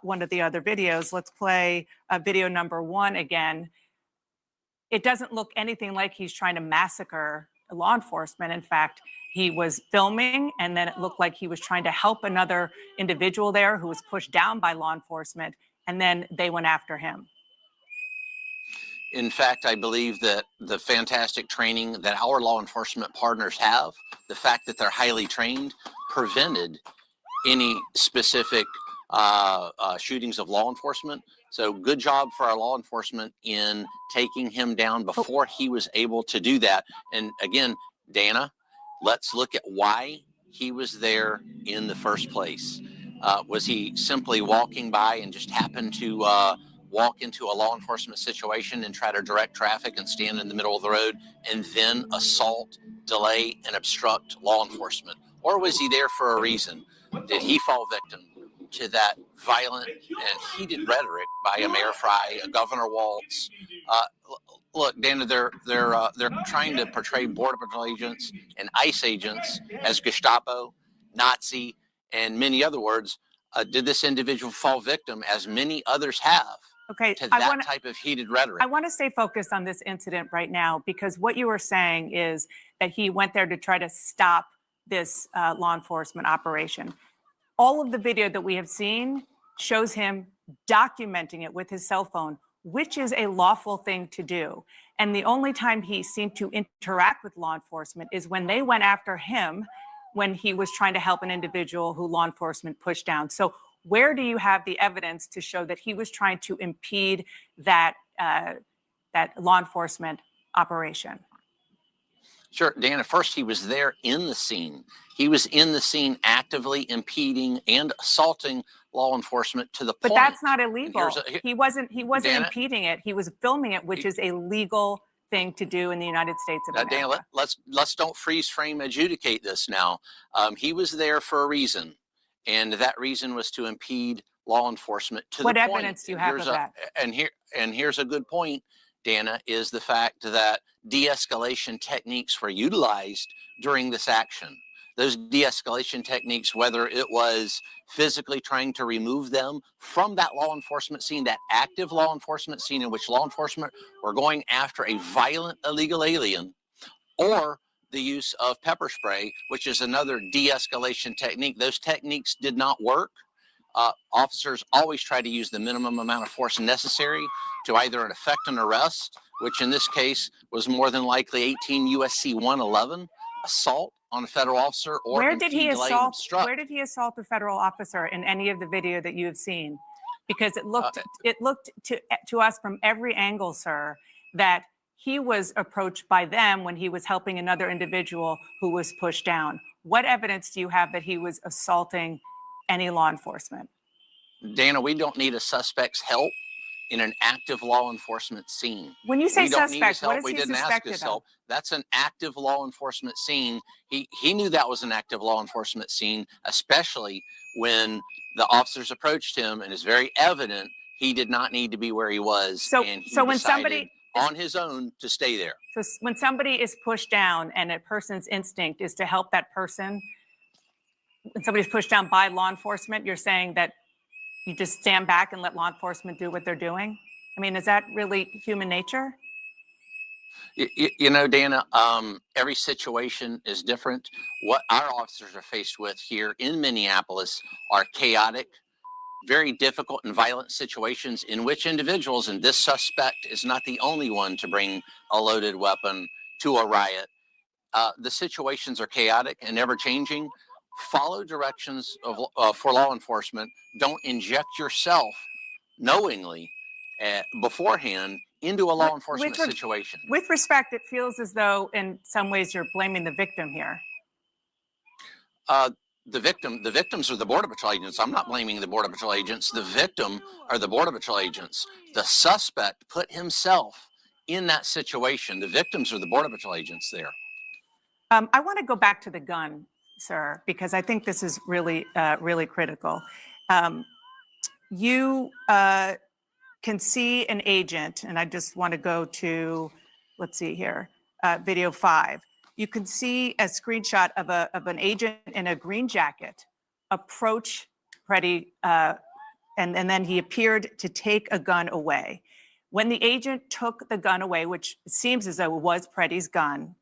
one of the other videos. Let's play video number 1 again. It doesn't look anything like he's trying to massacre law enforcement. In fact, he was filming, and then it looked like he was trying to help another individual there who was pushed down by law enforcement, and then they went after him. In fact, I believe that the fantastic training that our law enforcement partners have, the fact that they're highly trained, prevented any specific shootings of law enforcement. So good job for our law enforcement in taking him down before he was able to do that. And again, Dana, let's look at why he was there in the first place. Was he simply walking by and just happened to walk into a law enforcement situation and try to direct traffic and stand in the middle of the road and then assault, delay, and obstruct law enforcement? Or was he there for a reason? Did he fall victim to that violent and heated rhetoric by a Mayor Fry, a Governor Walz? Look, Dana, they're trying to portray Border Patrol agents and ICE agents as Gestapo, Nazi, and many other words. Did this individual fall victim, as many others have, to that type of heated rhetoric? I want to stay focused on this incident right now, because what you were saying is that he went there to try to stop this law enforcement operation. All of the video that we have seen shows him documenting it with his cell phone, which is a lawful thing to do. And the only time he seemed to interact with law enforcement is when they went after him when he was trying to help an individual who law enforcement pushed down. So where do you have the evidence to show that he was trying to impede that law enforcement operation? Sure, Dana, first he was there in the scene. He was in the scene actively impeding and assaulting law enforcement to the point. But that's not illegal. He wasn't Dana, impeding it. He was filming it, which is a legal thing to do in the United States of America. Dana, let's don't freeze frame adjudicate this now. He was there for a reason, and that reason was to impede law enforcement to the point. What evidence do you have of that? And here's a good point, Dana, is the fact that de-escalation techniques were utilized during this action. Those de-escalation techniques, whether it was physically trying to remove them from that law enforcement scene, that active law enforcement scene in which law enforcement were going after a violent illegal alien, or the use of pepper spray, which is another de-escalation technique. Those techniques did not work. Officers always try to use the minimum amount of force necessary to either effect an arrest, which in this case was more than likely 18 U.S.C. 111, assault on a federal officer, or Where did he assault a federal officer in any of the video that you have seen? Because it looked to us from every angle, sir, that he was approached by them when he was helping another individual who was pushed down. What evidence do you have that he was assaulting any law enforcement? Dana, we don't need a suspect's help in an active law enforcement scene. When you say suspect, what is we he didn't ask suspected his of? help. That's an active law enforcement scene. He knew that was an active law enforcement scene, especially when the officers approached him, and it's very evident he did not need to be where he was. So and he when somebody on his own to stay there. So when somebody is pushed down and a person's instinct is to help that person, when somebody's pushed down by law enforcement, you're saying that you just stand back and let law enforcement do what they're doing? I mean, is that really human nature? You know, Dana, every situation is different. What our officers are faced with here in Minneapolis are chaotic, very difficult and violent situations in which individuals, and this suspect is not the only one to bring a loaded weapon to a riot. The situations are chaotic and ever changing. Follow directions for law enforcement. Don't inject yourself knowingly beforehand into a law enforcement situation. With respect, it feels as though in some ways you're blaming the victim here. The victims are the Border Patrol agents. I'm not blaming the Border Patrol agents. The victim are the Border Patrol agents. The suspect put himself in that situation. The victims are the Border Patrol agents there. I want to go back to the gun, sir, because I think this is really, really critical. You can see an agent, and I just want to go to, let's see here, video 5. You can see a screenshot of an agent in a green jacket approach Preddy, and then he appeared to take a gun away. When the agent took the gun away, which seems as though it was Preddy's gun,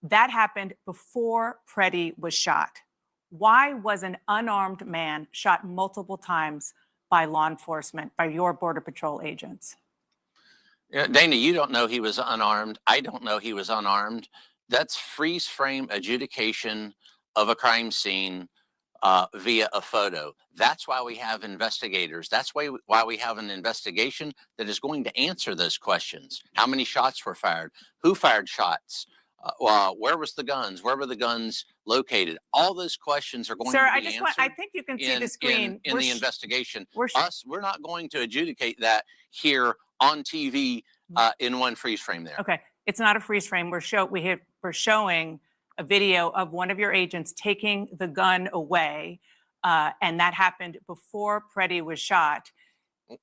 that happened before Preddy was shot. Why was an unarmed man shot multiple times by law enforcement, by your Border Patrol agents? Dana, you don't know he was unarmed. I don't know he was unarmed. That's freeze frame adjudication of a crime scene via a photo. That's why we have investigators. That's why we have an investigation that is going to answer those questions. How many shots were fired? Who fired shots? Where was the guns? Where were the guns located? All those questions are going Sir, to I be just answered. want, I think you can see the screen. In the investigation. we're We're not going to adjudicate that here on TV in one freeze frame there. Okay, it's not a freeze frame. We're showing a video of one of your agents taking the gun away, and that happened before Preddy was shot.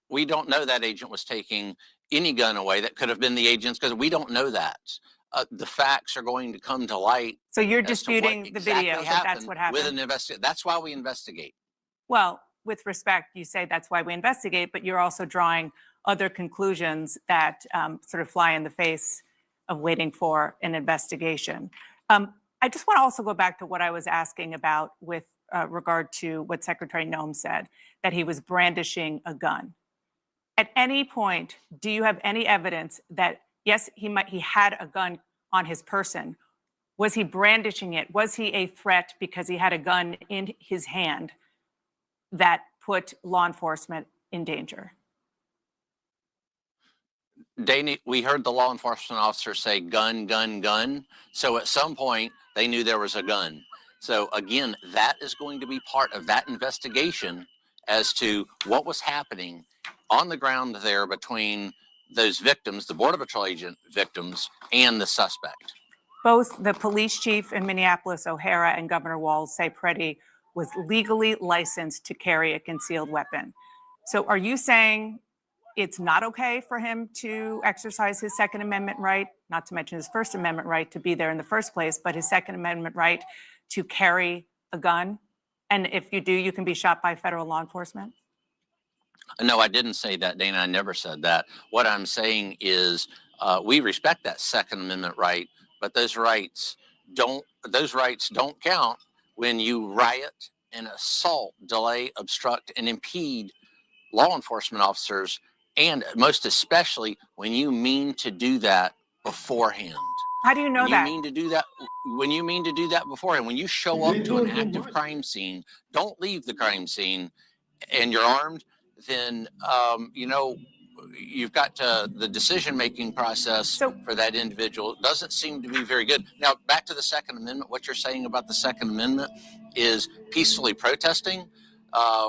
We don't know that agent was taking any gun away. That could have been the agents, because we don't know that. The facts are going to come to light. So you're as to what disputing the video, exactly that that's what happened? with an investigation. That's why we investigate. Well, with respect, you say that's why we investigate, but you're also drawing other conclusions that sort of fly in the face of waiting for an investigation. I just want to also go back to what I was asking about with regard to what Secretary Noem said, that he was brandishing a gun. At any point, do you have any evidence that, yes, he had a gun on his person? Was he brandishing it? Was he a threat because he had a gun in his hand that put law enforcement in danger? Dana, we heard the law enforcement officer say gun, gun, gun. So at some point they knew there was a gun. So again, that is going to be part of that investigation as to what was happening on the ground there between those victims, the Border Patrol agent victims, and the suspect. Both the police chief in Minneapolis, O'Hara, and Governor Walz say Preddy was legally licensed to carry a concealed weapon. So are you saying it's not okay for him to exercise his Second Amendment right, not to mention his First Amendment right to be there in the first place, but his Second Amendment right to carry a gun? And if you do, you can be shot by federal law enforcement? No, I didn't say that, Dana. I never said that. What I'm saying is we respect that Second Amendment right, but those rights don't count when you riot and assault, delay, obstruct, and impede law enforcement officers, and most especially when you mean to do that beforehand. How do you know that? When you mean to do that beforehand, when you show up to an active crime scene, don't leave the crime scene and you're armed, then you've got the decision-making process for that individual doesn't seem to be very good. Now, back to the Second Amendment. What you're saying about the Second Amendment is peacefully protesting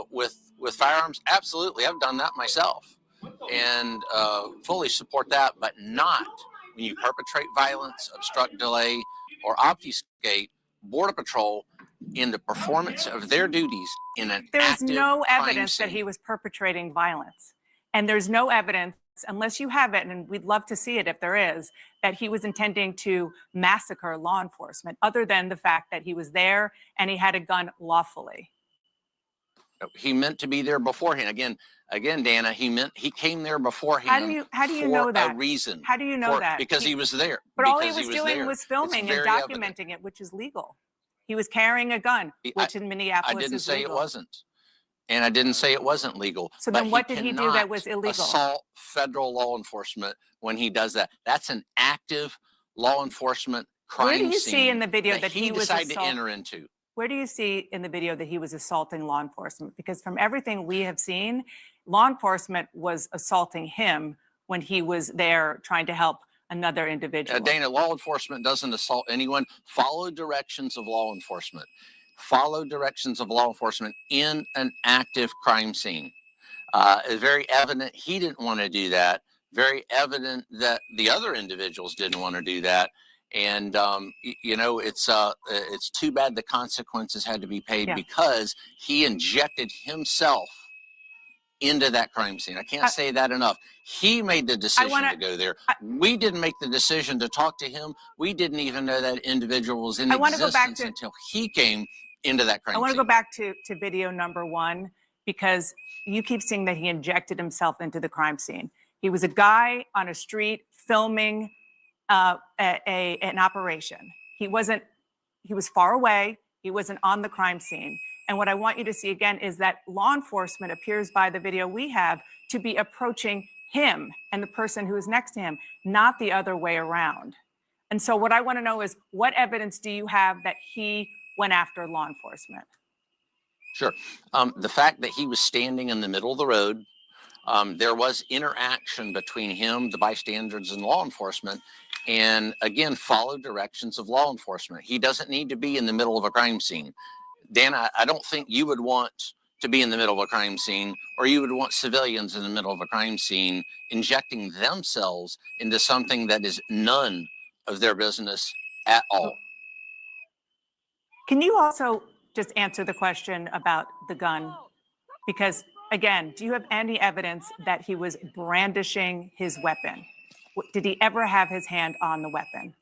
with firearms. Absolutely, I've done that myself, and fully support that. But not when you perpetrate violence, obstruct, delay, or obfuscate Border Patrol in the performance of their duties in an There's active no crime evidence that scene. he was perpetrating violence. And there's no evidence, unless you have it, and we'd love to see it if there is, that he was intending to massacre law enforcement, other than the fact that he was there and he had a gun lawfully. He meant to be there beforehand. Again, Dana, he came there beforehand. How do you for know that? a reason. How do you know that? Because he was there. But all he Because was doing there. was filming It's and very documenting evident. it, which is legal. He was carrying a gun, which in Minneapolis I didn't is say legal. it wasn't. And I didn't say it wasn't legal. So But then what did he do that was cannot illegal? assault federal law enforcement when he does that. That's an active law enforcement crime Where do you scene see in the video that he was decided to enter into. Where do you see in the video that he was assaulting law enforcement? Because from everything we have seen, law enforcement was assaulting him when he was there trying to help another individual. Dana, law enforcement doesn't assault anyone. Follow directions of law enforcement. Follow directions of law enforcement in an active crime scene. It's very evident he didn't want to do that. Very evident that the other individuals didn't want to do that. And it's too bad the consequences had to be paid because he injected himself into that crime scene. I can't say that enough. He made the decision to go there. We didn't make the decision to talk to him. We didn't even know that individual was in existence until he came into that crime scene. I want to go back to video number 1, because you keep saying that he injected himself into the crime scene. He was a guy on a street filming an operation. He was far away. He wasn't on the crime scene. And what I want you to see again is that law enforcement appears by the video we have to be approaching him and the person who is next to him, not the other way around. And so what I want to know is, what evidence do you have that he went after law enforcement? Sure. The fact that he was standing in the middle of the road, there was interaction between him, the bystanders, and law enforcement, and again, follow directions of law enforcement. He doesn't need to be in the middle of a crime scene. Dan, I don't think you would want to be in the middle of a crime scene, or you would want civilians in the middle of a crime scene injecting themselves into something that is none of their business at all. Can you also just answer the question about the gun? Because again, do you have any evidence that he was brandishing his weapon? Did he ever have his hand on the weapon?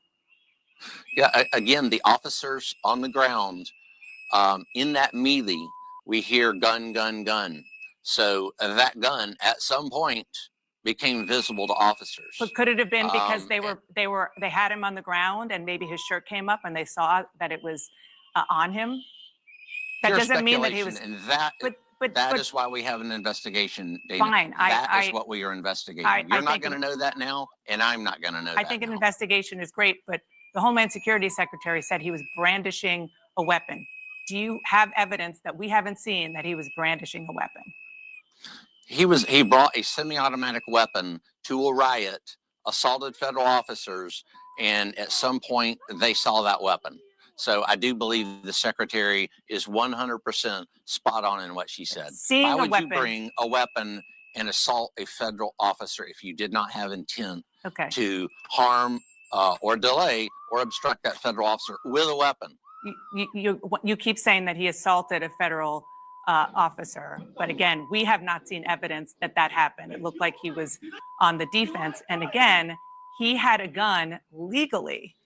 Yeah, again, the officers on the ground, in that melee, we hear gun, gun, gun. So that gun at some point became visible to officers. But could it have been because they had him on the ground and maybe his shirt came up and they saw that it was on him? That Pure doesn't mean that he was. speculation, and that is why we have an investigation, Dana. Fine, That is what we are investigating. You're not going to know that now, and I'm not going to know that I think an now. investigation is great, but the Homeland Security Secretary said he was brandishing a weapon. Do you have evidence that we haven't seen that he was brandishing a weapon? He brought a semi-automatic weapon to a riot, assaulted federal officers, and at some point they saw that weapon. So I do believe the secretary is 100% spot on in what she said. Seeing Why a would weapon. you bring a weapon and assault a federal officer if you did not have intent Okay. to harm or delay or obstruct that federal officer with a weapon? You keep saying that he assaulted a federal officer, but again, we have not seen evidence that that happened. It looked like he was on the defense, and again, he had a gun legally.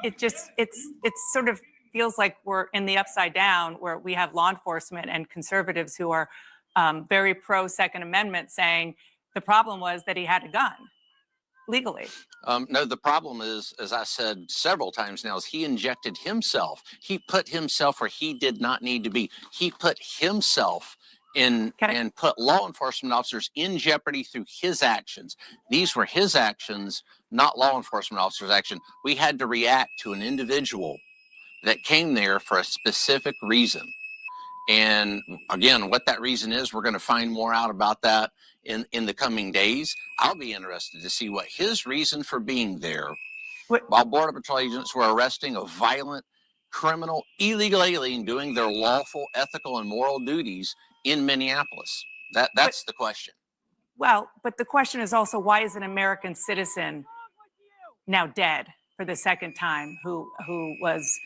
It sort of feels like we're in the upside down, where we have law enforcement and conservatives who are very pro Second Amendment saying the problem was that he had a gun legally. No, the problem is, as I said several times now, is he injected himself. He put himself where he did not need to be. He put himself in and put law enforcement officers in jeopardy through his actions. These were his actions, not law enforcement officers' action. We had to react to an individual that came there for a specific reason. And again, what that reason is, we're going to find more out about that in the coming days. I'll be interested to see what his reason for being there, while Border Patrol agents were arresting a violent criminal illegal alien doing their lawful, ethical, and moral duties in Minneapolis. That's the question. Well, but the question is also, why is an American citizen now dead for the second time who was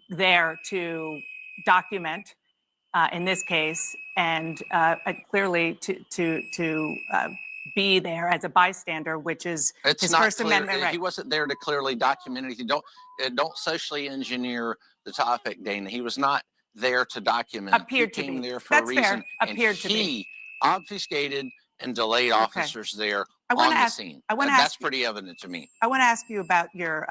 there to document, in this case, and clearly to be there as a bystander, which is It's his not First clear. Amendment right. He wasn't there to clearly document anything. Don't socially engineer the topic, Dana. He was not there to document. Appeared he to came be. there for That's a fair. reason. Appeared and to be. he obfuscated and delayed officers there I on wanna the ask- scene. I wanna That's ask- pretty evident to me. I want to ask you about your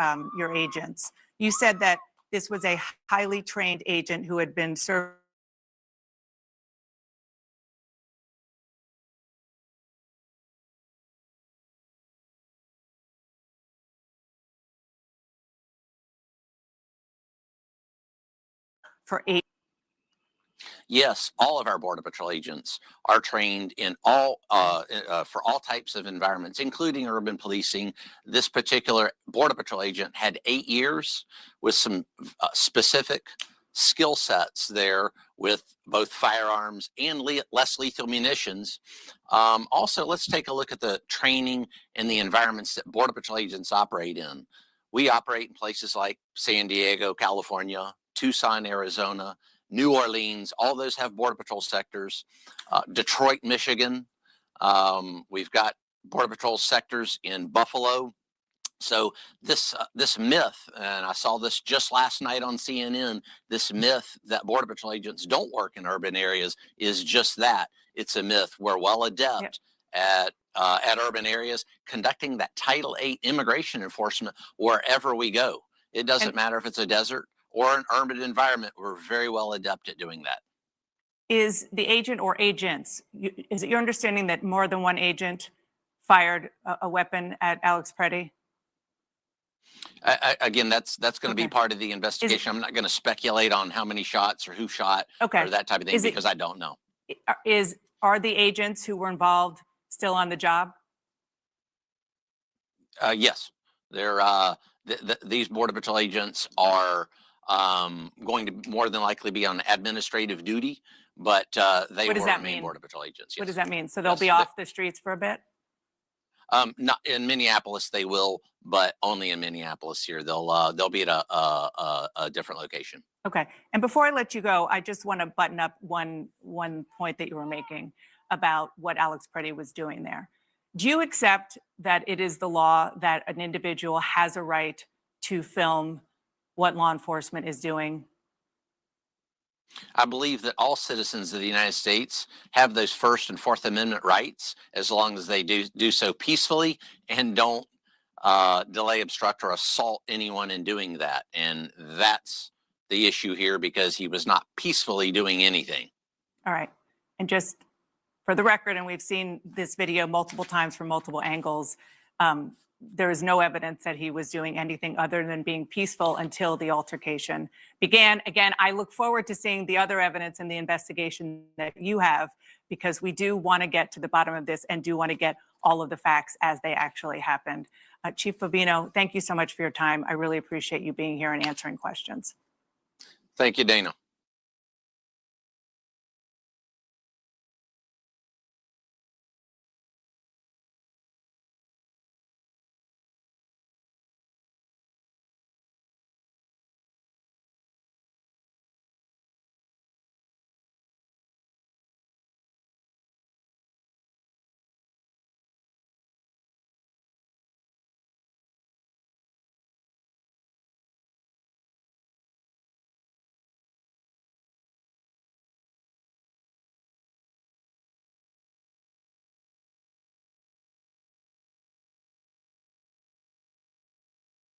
agents. You said that this was a highly trained agent who had been served for 8. Yes, all of our Border Patrol agents are trained in all for all types of environments, including urban policing. This particular Border Patrol agent had 8 years with some specific skill sets there with both firearms and less lethal munitions. Also, let's take a look at the training and the environments that Border Patrol agents operate in. We operate in places like San Diego, California, Tucson, Arizona, New Orleans. All those have Border Patrol sectors. Detroit, Michigan. We've got Border Patrol sectors in Buffalo. So this myth, and I saw this just last night on CNN, this myth that Border Patrol agents don't work in urban areas is just that. It's a myth. We're well adept at urban areas, conducting that Title VIII immigration enforcement wherever we go. It doesn't matter if it's a desert or an urban environment. We're very well adept at doing that. Is the agent or agents, is it your understanding that more than one agent fired a weapon at Alex Preddy? Again, that's going to be part of the investigation. I'm not going to speculate on how many shots or who shot or that type of thing because I don't know. Are the agents who were involved still on the job? Yes, they're these Border Patrol agents are going to more than likely be on administrative duty, but they What does will that remain mean? Border Patrol agents. What Yes. does that mean? So they'll Yes, be off the streets for a bit? Not in Minneapolis, they will, but only in Minneapolis. Here, they'll be at a different location. Okay. And before I let you go, I just want to button up one point that you were making about what Alex Preddy was doing there. Do you accept that it is the law that an individual has a right to film what law enforcement is doing? I believe that all citizens of the United States have those First and Fourth Amendment rights as long as they do so peacefully and don't delay, obstruct, or assault anyone in doing that. And that's the issue here because he was not peacefully doing anything. All right. And just for the record, and we've seen this video multiple times from multiple angles, there is no evidence that he was doing anything other than being peaceful until the altercation began. Again, I look forward to seeing the other evidence in the investigation that you have, because we do want to get to the bottom of this and do want to get all of the facts as they actually happened. Chief Bovino, thank you so much for your time. I really appreciate you being here and answering questions. Thank you, Dana.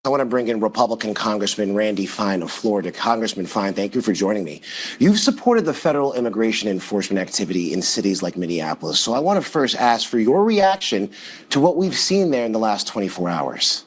I want to bring in Republican Congressman Randy Fine of Florida. Congressman Fine, thank you for joining me. You've supported the federal immigration enforcement activity in cities like Minneapolis. So I want to first ask for your reaction to what we've seen there in the last 24 hours.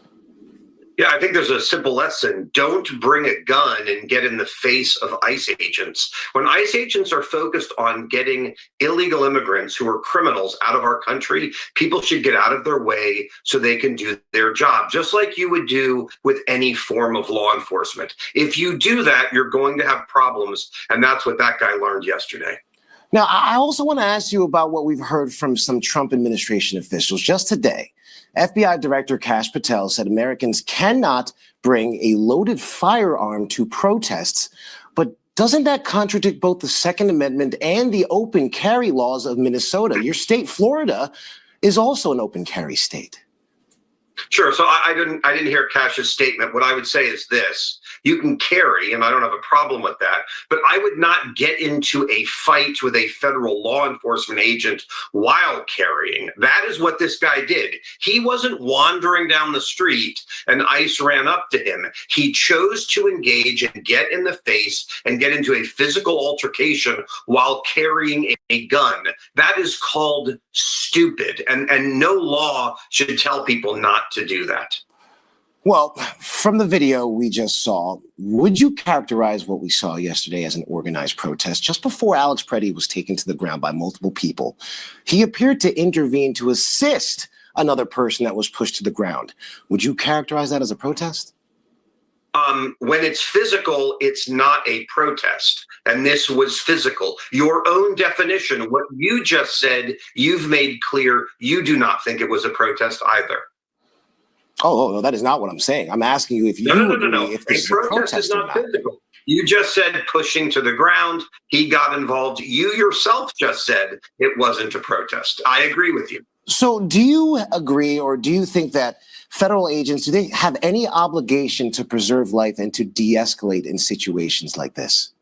Yeah, I think there's a simple lesson. Don't bring a gun and get in the face of ICE agents. When ICE agents are focused on getting illegal immigrants who are criminals out of our country, people should get out of their way so they can do their job, just like you would do with any form of law enforcement. If you do that, you're going to have problems. And that's what that guy learned yesterday. Now, I also want to ask you about what we've heard from some Trump administration officials just today. FBI Director Kash Patel said Americans cannot bring a loaded firearm to protests. But doesn't that contradict both the Second Amendment and the open carry laws of Minnesota? Your state, Florida, is also an open carry state. Sure. So I didn't hear Kash's statement. What I would say is this: you can carry, and I don't have a problem with that, but I would not get into a fight with a federal law enforcement agent while carrying. That is what this guy did. He wasn't wandering down the street and ICE ran up to him. He chose to engage and get in the face and get into a physical altercation while carrying a gun. That is called stupid, and no law should tell people not to do that. Well, from the video we just saw, would you characterize what we saw yesterday as an organized protest? Just before Alex Preddy was taken to the ground by multiple people, he appeared to intervene to assist another person that was pushed to the ground. Would you characterize that as a protest? When it's physical, it's not a protest. And this was physical. Your own definition, what you just said, you've made clear you do not think it was a protest either. Oh, no, that is not what I'm saying. I'm asking you if you agree if this is a protest is not physical. You just said pushing to the ground. He got involved. You yourself just said it wasn't a protest. I agree with you. So do you agree, or do you think that federal agents, do they have any obligation to preserve life and to de-escalate in situations like this?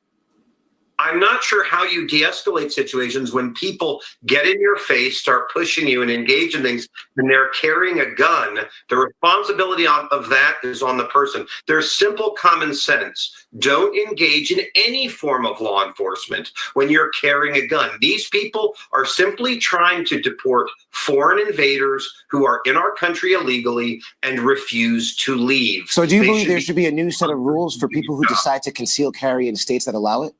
I'm not sure how you de-escalate situations when people get in your face, start pushing you and engage in things, and they're carrying a gun. The responsibility of that is on the person. There's simple common sense. Don't engage in any form of law enforcement when you're carrying a gun. These people are simply trying to deport foreign invaders who are in our country illegally and refuse to leave. So do you They believe should there be- should be a new set of rules for people who decide to conceal carry in states that allow it?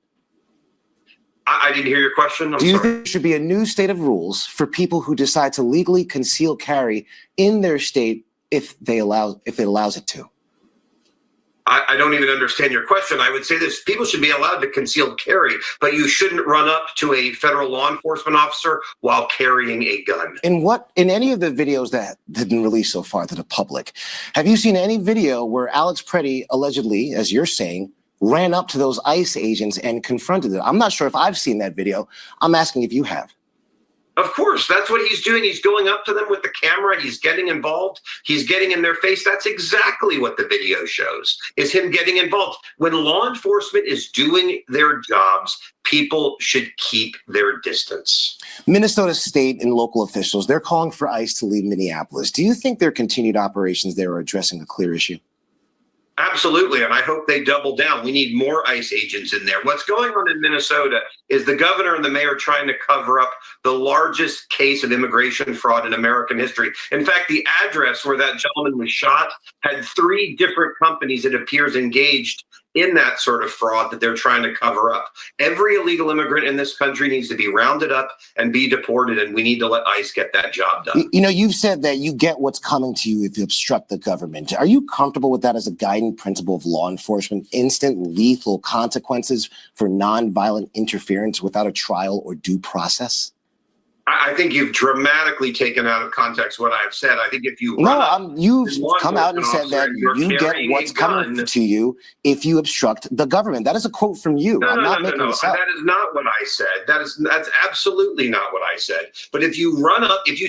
I didn't hear your question. I'm Do you sorry. think there should be a new state of rules for people who decide to legally conceal carry in their state if it allows it to? I don't even understand your question. I would say this: people should be allowed to concealed carry, but you shouldn't run up to a federal law enforcement officer while carrying a gun. In any of the videos that have been released so far to the public, have you seen any video where Alex Preddy allegedly, as you're saying, ran up to those ICE agents and confronted them? I'm not sure if I've seen that video. I'm asking if you have. Of course, that's what he's doing. He's going up to them with the camera. He's getting involved. He's getting in their face. That's exactly what the video shows, is him getting involved. When law enforcement is doing their jobs, people should keep their distance. Minnesota state and local officials, they're calling for ICE to leave Minneapolis. Do you think their continued operations there are addressing a clear issue? Absolutely, and I hope they double down. We need more ICE agents in there. What's going on in Minnesota is the governor and the mayor trying to cover up the largest case of immigration fraud in American history. In fact, the address where that gentleman was shot had 3 different companies, it appears, engaged in that sort of fraud that they're trying to cover up. Every illegal immigrant in this country needs to be rounded up and be deported, and we need to let ICE get that job done. You know, you've said that you get what's coming to you if you obstruct the government. Are you comfortable with that as a guiding principle of law enforcement? Instant lethal consequences for nonviolent interference without a trial or due process? I think you've dramatically taken out of context what I've said. I think if you run up you've to law come out and said enforcement that officer and you you're get carrying what's a coming gun- to you if you obstruct the government. That is a quote from you. I'm not making this up. That is not what I said. That's absolutely not what I said. But if you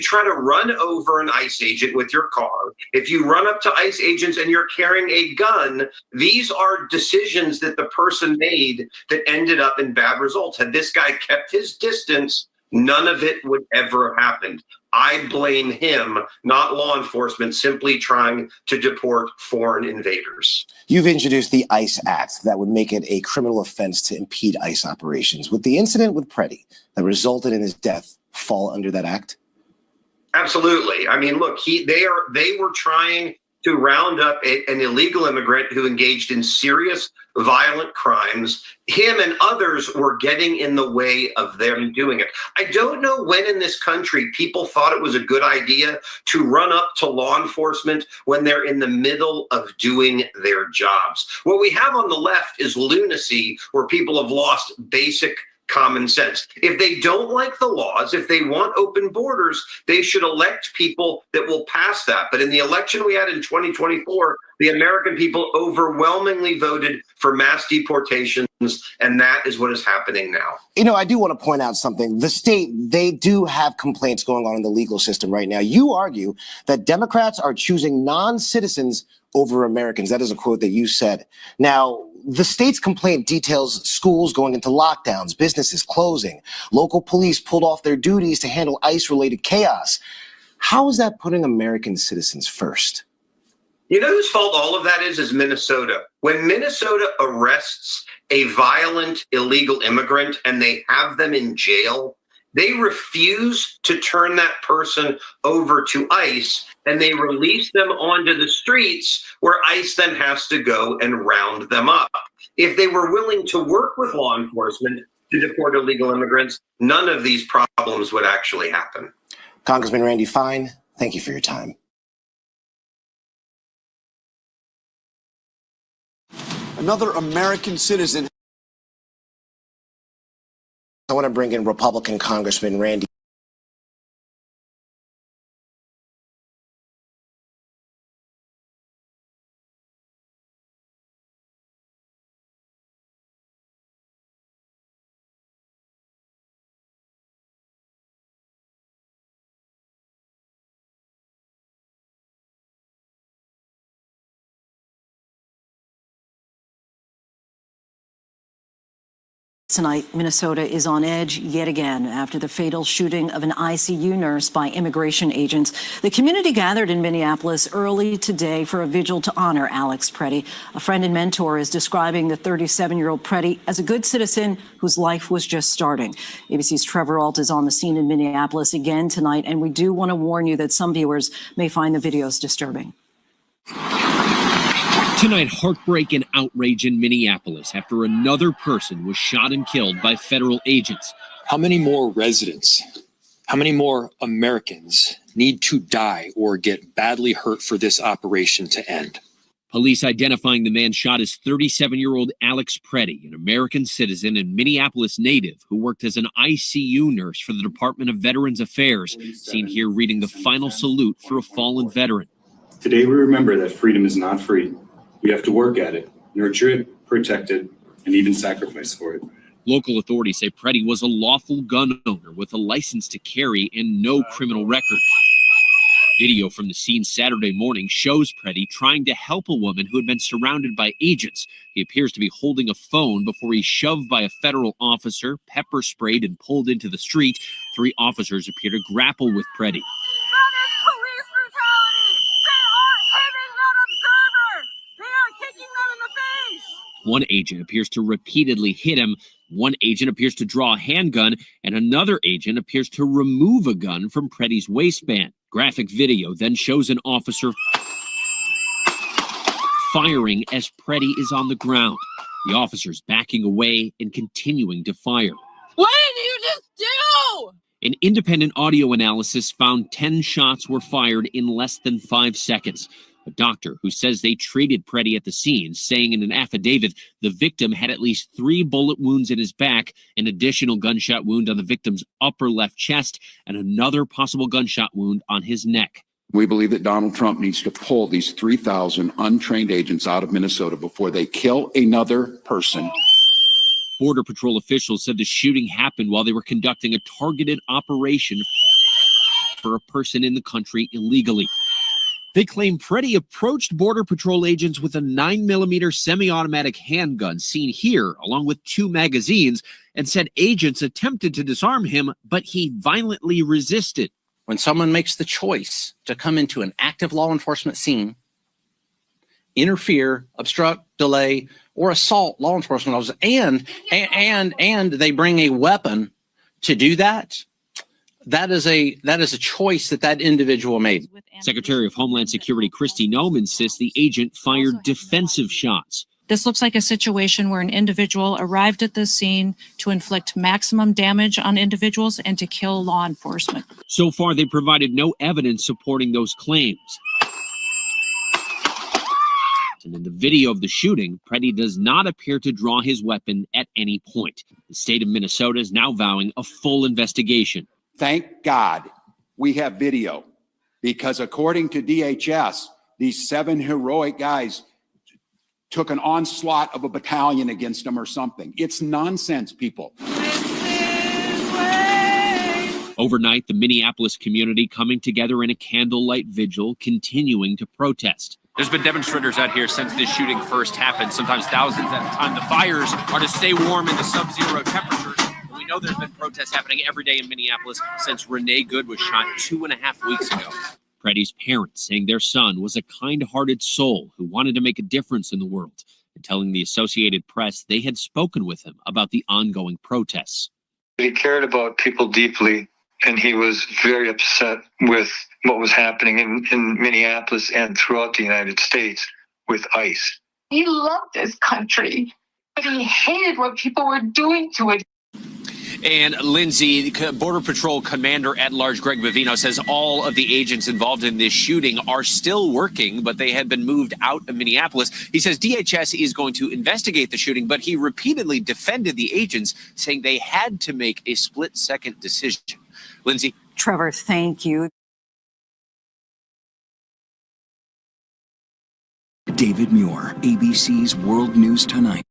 try to run over an ICE agent with your car, if you run up to ICE agents and you're carrying a gun, these are decisions that the person made that ended up in bad results. Had this guy kept his distance, none of it would ever have happened. I blame him, not law enforcement, simply trying to deport foreign invaders. You've introduced the ICE Act that would make it a criminal offense to impede ICE operations. Would the incident with Preddy that resulted in his death fall under that act? Absolutely. I mean, look, they were trying to round up an illegal immigrant who engaged in serious violent crimes. Him and others were getting in the way of them doing it. I don't know when in this country people thought it was a good idea to run up to law enforcement when they're in the middle of doing their jobs. What we have on the left is lunacy, where people have lost basic common sense. If they don't like the laws, if they want open borders, they should elect people that will pass that. But in the election we had in 2024, the American people overwhelmingly voted for mass deportations, and that is what is happening now. You know, I do want to point out something. The state, they do have complaints going on in the legal system right now. You argue that Democrats are choosing non-citizens over Americans. That is a quote that you said. Now, the state's complaint details schools going into lockdowns, businesses closing, local police pulled off their duties to handle ICE-related chaos. How is that putting American citizens first? You know whose fault all of that is Minnesota. When Minnesota arrests a violent illegal immigrant and they have them in jail, they refuse to turn that person over to ICE, and they release them onto the streets where ICE then has to go and round them up. If they were willing to work with law enforcement to deport illegal immigrants, none of these problems would actually happen. Congressman Randy Fine, thank you for your time. Another American citizen. I want to bring in Republican Congressman Randy Tonight, Minnesota is on edge yet again after the fatal shooting of an ICU nurse by immigration agents. The community gathered in Minneapolis early today for a vigil to honor Alex Preddy. A friend and mentor is describing the 37-year-old Preddy as a good citizen whose life was just starting. ABC's Trevor Ault is on the scene in Minneapolis again tonight, and we do want to warn you that some viewers may find the videos disturbing. Tonight, heartbreak and outrage in Minneapolis after another person was shot and killed by federal agents. How many more residents, how many more Americans need to die or get badly hurt for this operation to end? Police identifying the man shot as 37-year-old Alex Preddy, an American citizen and Minneapolis native who worked as an ICU nurse for the Department of Veterans Affairs, seen here reading the final salute for a fallen veteran. Today we remember that freedom is not free. We have to work at it, nurture it, protect it, and even sacrifice for it. Local authorities say Preddy was a lawful gun owner with a license to carry and no criminal record. Video from the scene Saturday morning shows Preddy trying to help a woman who had been surrounded by agents. He appears to be holding a phone before he's shoved by a federal officer, pepper sprayed, and pulled into the street. 3 officers appear to grapple with Preddy. One agent appears to repeatedly hit him. One agent appears to draw a handgun, and another agent appears to remove a gun from Preddy's waistband. Graphic video then shows an officer firing as Preddy is on the ground. The officers backing away and continuing to fire. What did you just do? An independent audio analysis found 10 shots were fired in less than 5 seconds. A doctor who says they treated Preddy at the scene, saying in an affidavit the victim had at least 3 bullet wounds in his back, an additional gunshot wound on the victim's upper left chest, and another possible gunshot wound on his neck. We believe that Donald Trump needs to pull these 3,000 untrained agents out of Minnesota before they kill another person. Border Patrol officials said the shooting happened while they were conducting a targeted operation for a person in the country illegally. They claim Preddy approached Border Patrol agents with a 9mm semi-automatic handgun seen here, along with 2 magazines, and said agents attempted to disarm him, but he violently resisted. When someone makes the choice to come into an active law enforcement scene, interfere, obstruct, delay, or assault law enforcement officers, and they bring a weapon to do that, that is a choice that individual made. Secretary of Homeland Security Kristi Noem insists the agent fired defensive shots. This looks like a situation where an individual arrived at the scene to inflict maximum damage on individuals and to kill law enforcement. So far, they provided no evidence supporting those claims. And in the video of the shooting, Preddy does not appear to draw his weapon at any point. The state of Minnesota is now vowing a full investigation. Thank God we have video, because according to DHS, these 7 heroic guys took an onslaught of a battalion against them or something. It's nonsense, people. Overnight, the Minneapolis community coming together in a candlelight vigil, continuing to protest. There's been demonstrators out here since this shooting first happened, sometimes thousands at a time. The fires are to stay warm in the sub-zero temperatures. We know there's been protests happening every day in Minneapolis since Renee Good was shot 2.5 weeks ago. Preddy's parents saying their son was a kind-hearted soul who wanted to make a difference in the world, and telling the Associated Press they had spoken with him about the ongoing protests. He cared about people deeply, and he was very upset with what was happening in Minneapolis and throughout the United States with ICE. He loved his country, but he hated what people were doing to it. And Lindsay, Border Patrol Commander at Large Greg Bavino says all of the agents involved in this shooting are still working, but they had been moved out of Minneapolis. He says DHS is going to investigate the shooting, but he repeatedly defended the agents, saying they had to make a split-second decision. Lindsay? Trevor, thank you. David Muir, ABC's World News Tonight.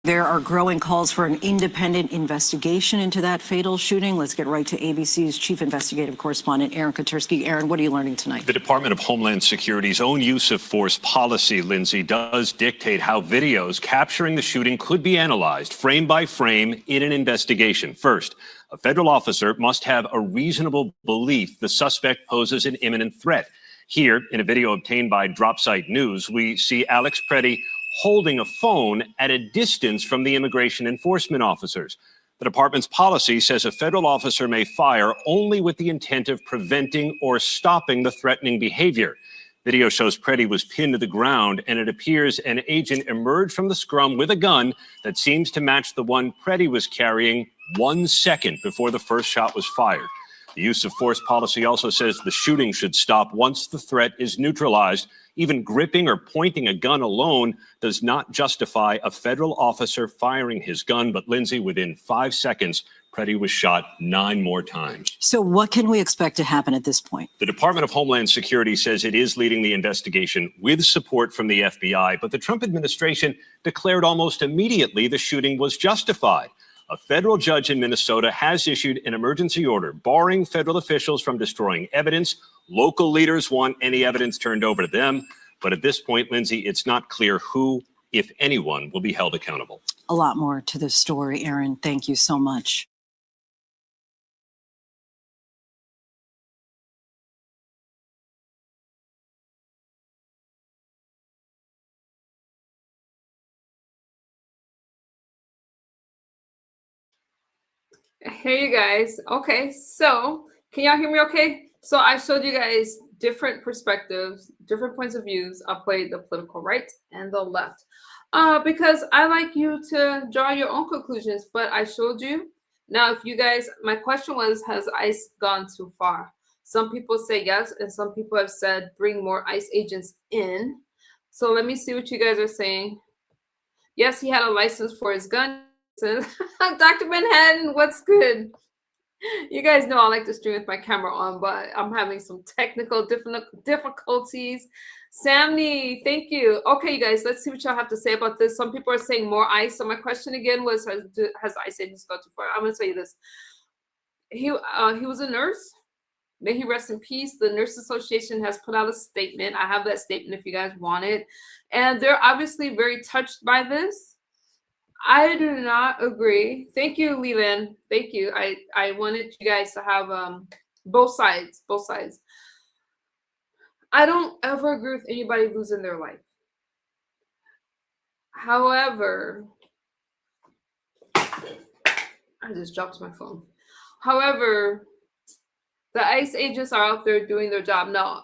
There are growing calls for an independent investigation into that fatal shooting. Let's get right to ABC's chief investigative correspondent, Aaron Katersky. Aaron, what are you learning tonight? The Department of Homeland Security's own use of force policy, Lindsay, does dictate how videos capturing the shooting could be analyzed frame by frame in an investigation. First, a federal officer must have a reasonable belief the suspect poses an imminent threat. Here, in a video obtained by DropSite News, we see Alex Preddy holding a phone at a distance from the immigration enforcement officers. The department's policy says a federal officer may fire only with the intent of preventing or stopping the threatening behavior. Video shows Preddy was pinned to the ground, and it appears an agent emerged from the scrum with a gun that seems to match the one Preddy was carrying 1 second before the first shot was fired. The use of force policy also says the shooting should stop once the threat is neutralized. Even gripping or pointing a gun alone does not justify a federal officer firing his gun. But Lindsay, within 5 seconds, Preddy was shot 9 more times. So what can we expect to happen at this point? The Department of Homeland Security says it is leading the investigation with support from the FBI, but the Trump administration declared almost immediately the shooting was justified. A federal judge in Minnesota has issued an emergency order barring federal officials from destroying evidence. Local leaders want any evidence turned over to them. But at this point, Lindsay, it's not clear who, if anyone, will be held accountable. A lot more to this story, Aaron. Thank you so much. Hey, you guys. Okay, so can y'all hear me okay? So I showed you guys different perspectives, different points of views. I played the political right and the left because I like you to draw your own conclusions, but I showed you. Now, if you guys, my question was, has ICE gone too far? Some people say yes, and some people have said bring more ICE agents in. So let me see what you guys are saying. Yes, he had a license for his gun. Dr. Manhattan, what's good? You guys know I like to stream with my camera on, but I'm having some technical difficulties. Sammy, thank you. Okay, you guys, let's see what y'all have to say about this. Some people are saying more ICE. So my question again was, has ICE agents gone too far? I'm going to tell you this. He was a nurse. May he rest in peace. The Nurse Association has put out a statement. I have that statement if you guys want it. And they're obviously very touched by this. I do not agree. Thank you, Leland. Thank you. I wanted you guys to have both sides. I don't ever agree with anybody losing their life. However, I just dropped my phone. However, the ICE agents are out there doing their job. No,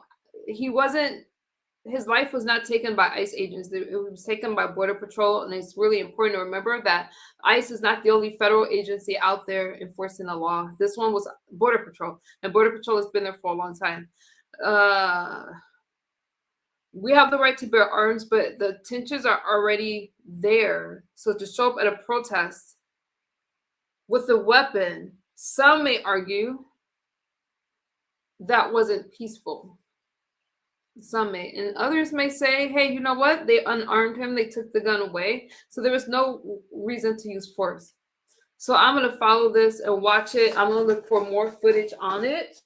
his life was not taken by ICE agents. It was taken by Border Patrol, and it's really important to remember that ICE is not the only federal agency out there enforcing the law. This one was Border Patrol, and Border Patrol has been there for a long time. We have the right to bear arms, but the tensions are already there. So to show up at a protest with a weapon, some may argue that wasn't peaceful. Some may, and others may say, hey, you know what? They unarmed him. They took the gun away. So there was no reason to use force. So I'm going to follow this and watch it. I'm going to look for more footage on it.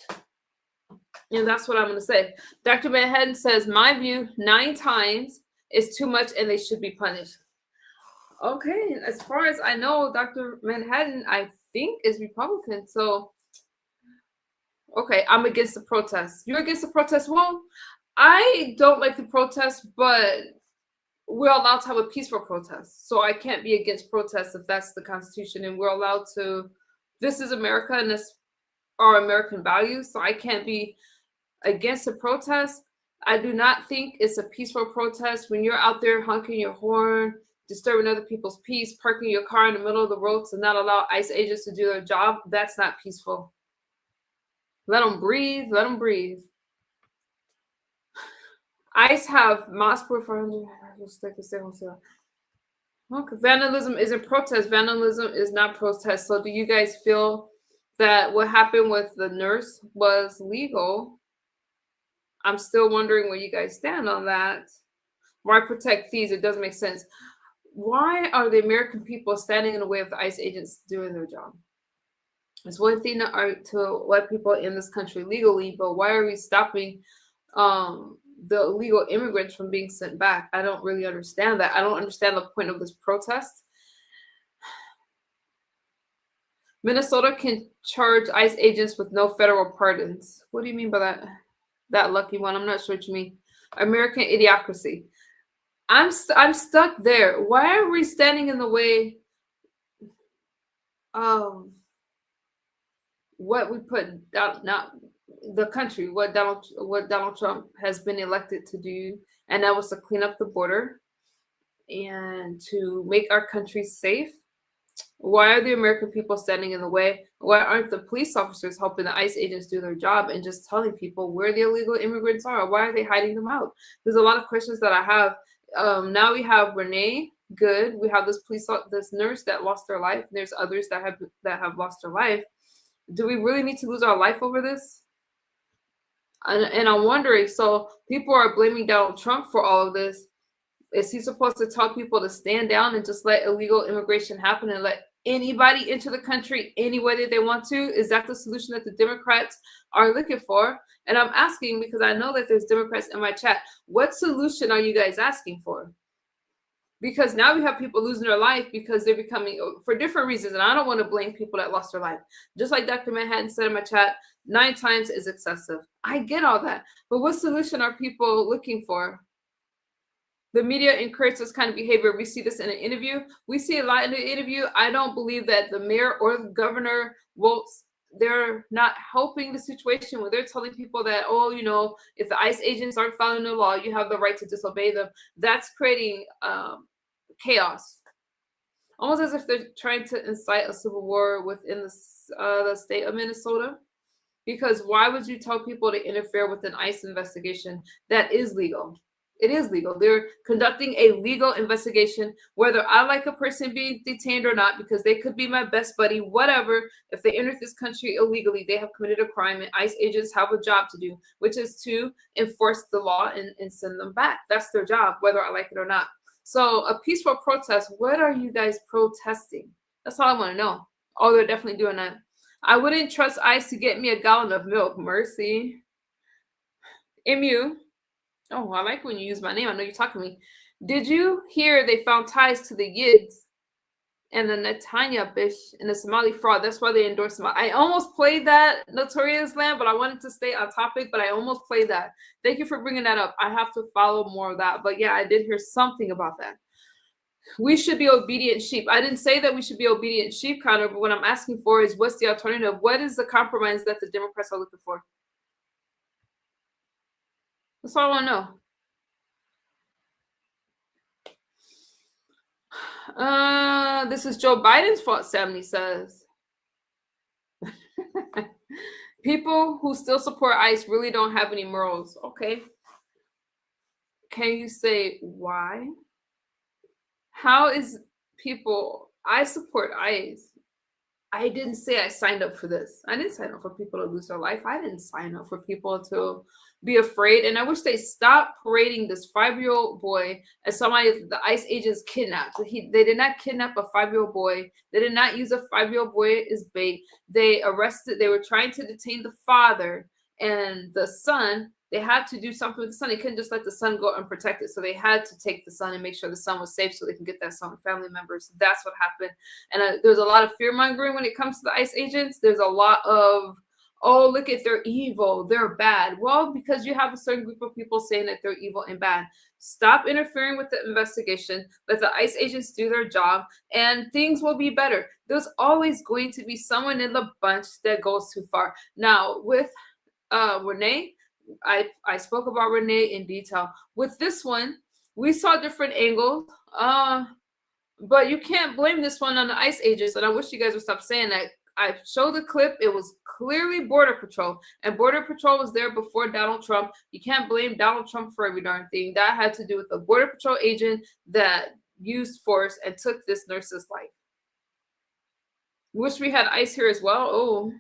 And that's what I'm going to say. Dr. Manhattan says, my view, 9 times is too much and they should be punished. Okay. As far as I know, Dr. Manhattan, I think, is Republican. So, okay, I'm against the protest. You're against the protest? Well, I don't like the protest, but we're allowed to have a peaceful protest. So I can't be against protests if that's the Constitution. And we're allowed to, this is America and this are American values. So I can't be against a protest. I do not think it's a peaceful protest when you're out there honking your horn, disturbing other people's peace, parking your car in the middle of the road to not allow ICE agents to do their job. That's not peaceful. Let them breathe. Let them breathe. ICE have mass proof. Okay. Vandalism isn't protest. Vandalism is not protest. So do you guys feel that what happened with the nurse was legal? I'm still wondering where you guys stand on that. Why protect thieves? It doesn't make sense. why are the American people standing in the way of the ICE agents doing their job? It's one thing to let people in this country legally, but why are we stopping the illegal immigrants from being sent back? I don't really understand that. I don't understand the point of this protest. Minnesota can charge ICE agents with no federal pardons. What do you mean by that? That lucky one. I'm not sure what you mean. American idiocracy. I'm stuck there. Why are we standing in the way of what we put down, not the country, what Donald Trump has been elected to do, and that was to clean up the border and to make our country safe? Why are the American people standing in the way? Why aren't the police officers helping the ICE agents do their job and just telling people where the illegal immigrants are? Why are they hiding them out? There's a lot of questions that I have. Now we have Renee Good. We have this nurse that lost their life. There's others that have lost their life. Do we really need to lose our life over this? And I'm wondering, so people are blaming Donald Trump for all of this. Is he supposed to tell people to stand down and just let illegal immigration happen and let anybody into the country any way that they want to? Is that the solution that the Democrats are looking for? And I'm asking because I know that there's Democrats in my chat. What solution are you guys asking for? Because now we have people losing their life because they're becoming, for different reasons. And I don't want to blame people that lost their life. Just like Dr. Manhattan said in my chat, 9 times is excessive. I get all that. But what solution are people looking for? The media encourages this kind of behavior. We see this in an interview. We see a lot in the interview. I don't believe that the mayor or the governor they're not helping the situation when they're telling people that, oh, you know, if the ICE agents aren't following the law, you have the right to disobey them. That's creating chaos. Almost as if they're trying to incite a civil war within the state of Minnesota. Because why would you tell people to interfere with an ICE investigation that is legal? It is legal. They're conducting a legal investigation, whether I like a person being detained or not, because they could be my best buddy, whatever. If they entered this country illegally, they have committed a crime, and ICE agents have a job to do, which is to enforce the law and send them back. That's their job, whether I like it or not. So a peaceful protest, what are you guys protesting? That's all I want to know. Oh, they're definitely doing that. I wouldn't trust ICE to get me a gallon of milk. Mercy. MU. Oh, I like when you use my name. I know you're talking to me. Did you hear they found ties to the Yids and the Netanya Bish and the Somali fraud? That's why they endorsed them. I almost played that Notorious Land, but I wanted to stay on topic, but I almost played that. Thank you for bringing that up. I have to follow more of that. But yeah, I did hear something about that. We should be obedient sheep. I didn't say that we should be obedient sheep, Connor, but what I'm asking for is what's the alternative? What is the compromise that the Democrats are looking for? That's all I want to know. This is Joe Biden's fault, Sammy says. People who still support ICE really don't have any morals. Okay. Can you say why? How is people, I support ICE. I didn't say I signed up for this. I didn't sign up for people to lose their life. I didn't sign up for people to be afraid. And I wish they stop parading this 5-year-old boy as somebody the ICE agents kidnapped. They did not kidnap a 5-year-old boy. They did not use a 5-year-old boy as bait. They were trying to detain the father and the son. They had to do something with the son. They couldn't just let the son go unprotected. So they had to take the son and make sure the son was safe so they can get that son family members. That's what happened. And there's a lot of fear mongering when it comes to the ICE agents. There's a lot of, oh, look at, they're evil, they're bad. Well, because you have a certain group of people saying that they're evil and bad. Stop interfering with the investigation. Let the ICE agents do their job and things will be better. There's always going to be someone in the bunch that goes too far. Now, with Renee, I spoke about Renee in detail. With this one, we saw different angles, but you can't blame this one on the ICE agents, and I wish you guys would stop saying that. I showed the clip. It was clearly Border Patrol, and Border Patrol was there before Donald Trump. You can't blame Donald Trump for every darn thing. That had to do with the Border Patrol agent that used force and took this nurse's life. Wish we had ICE here as well. Oh.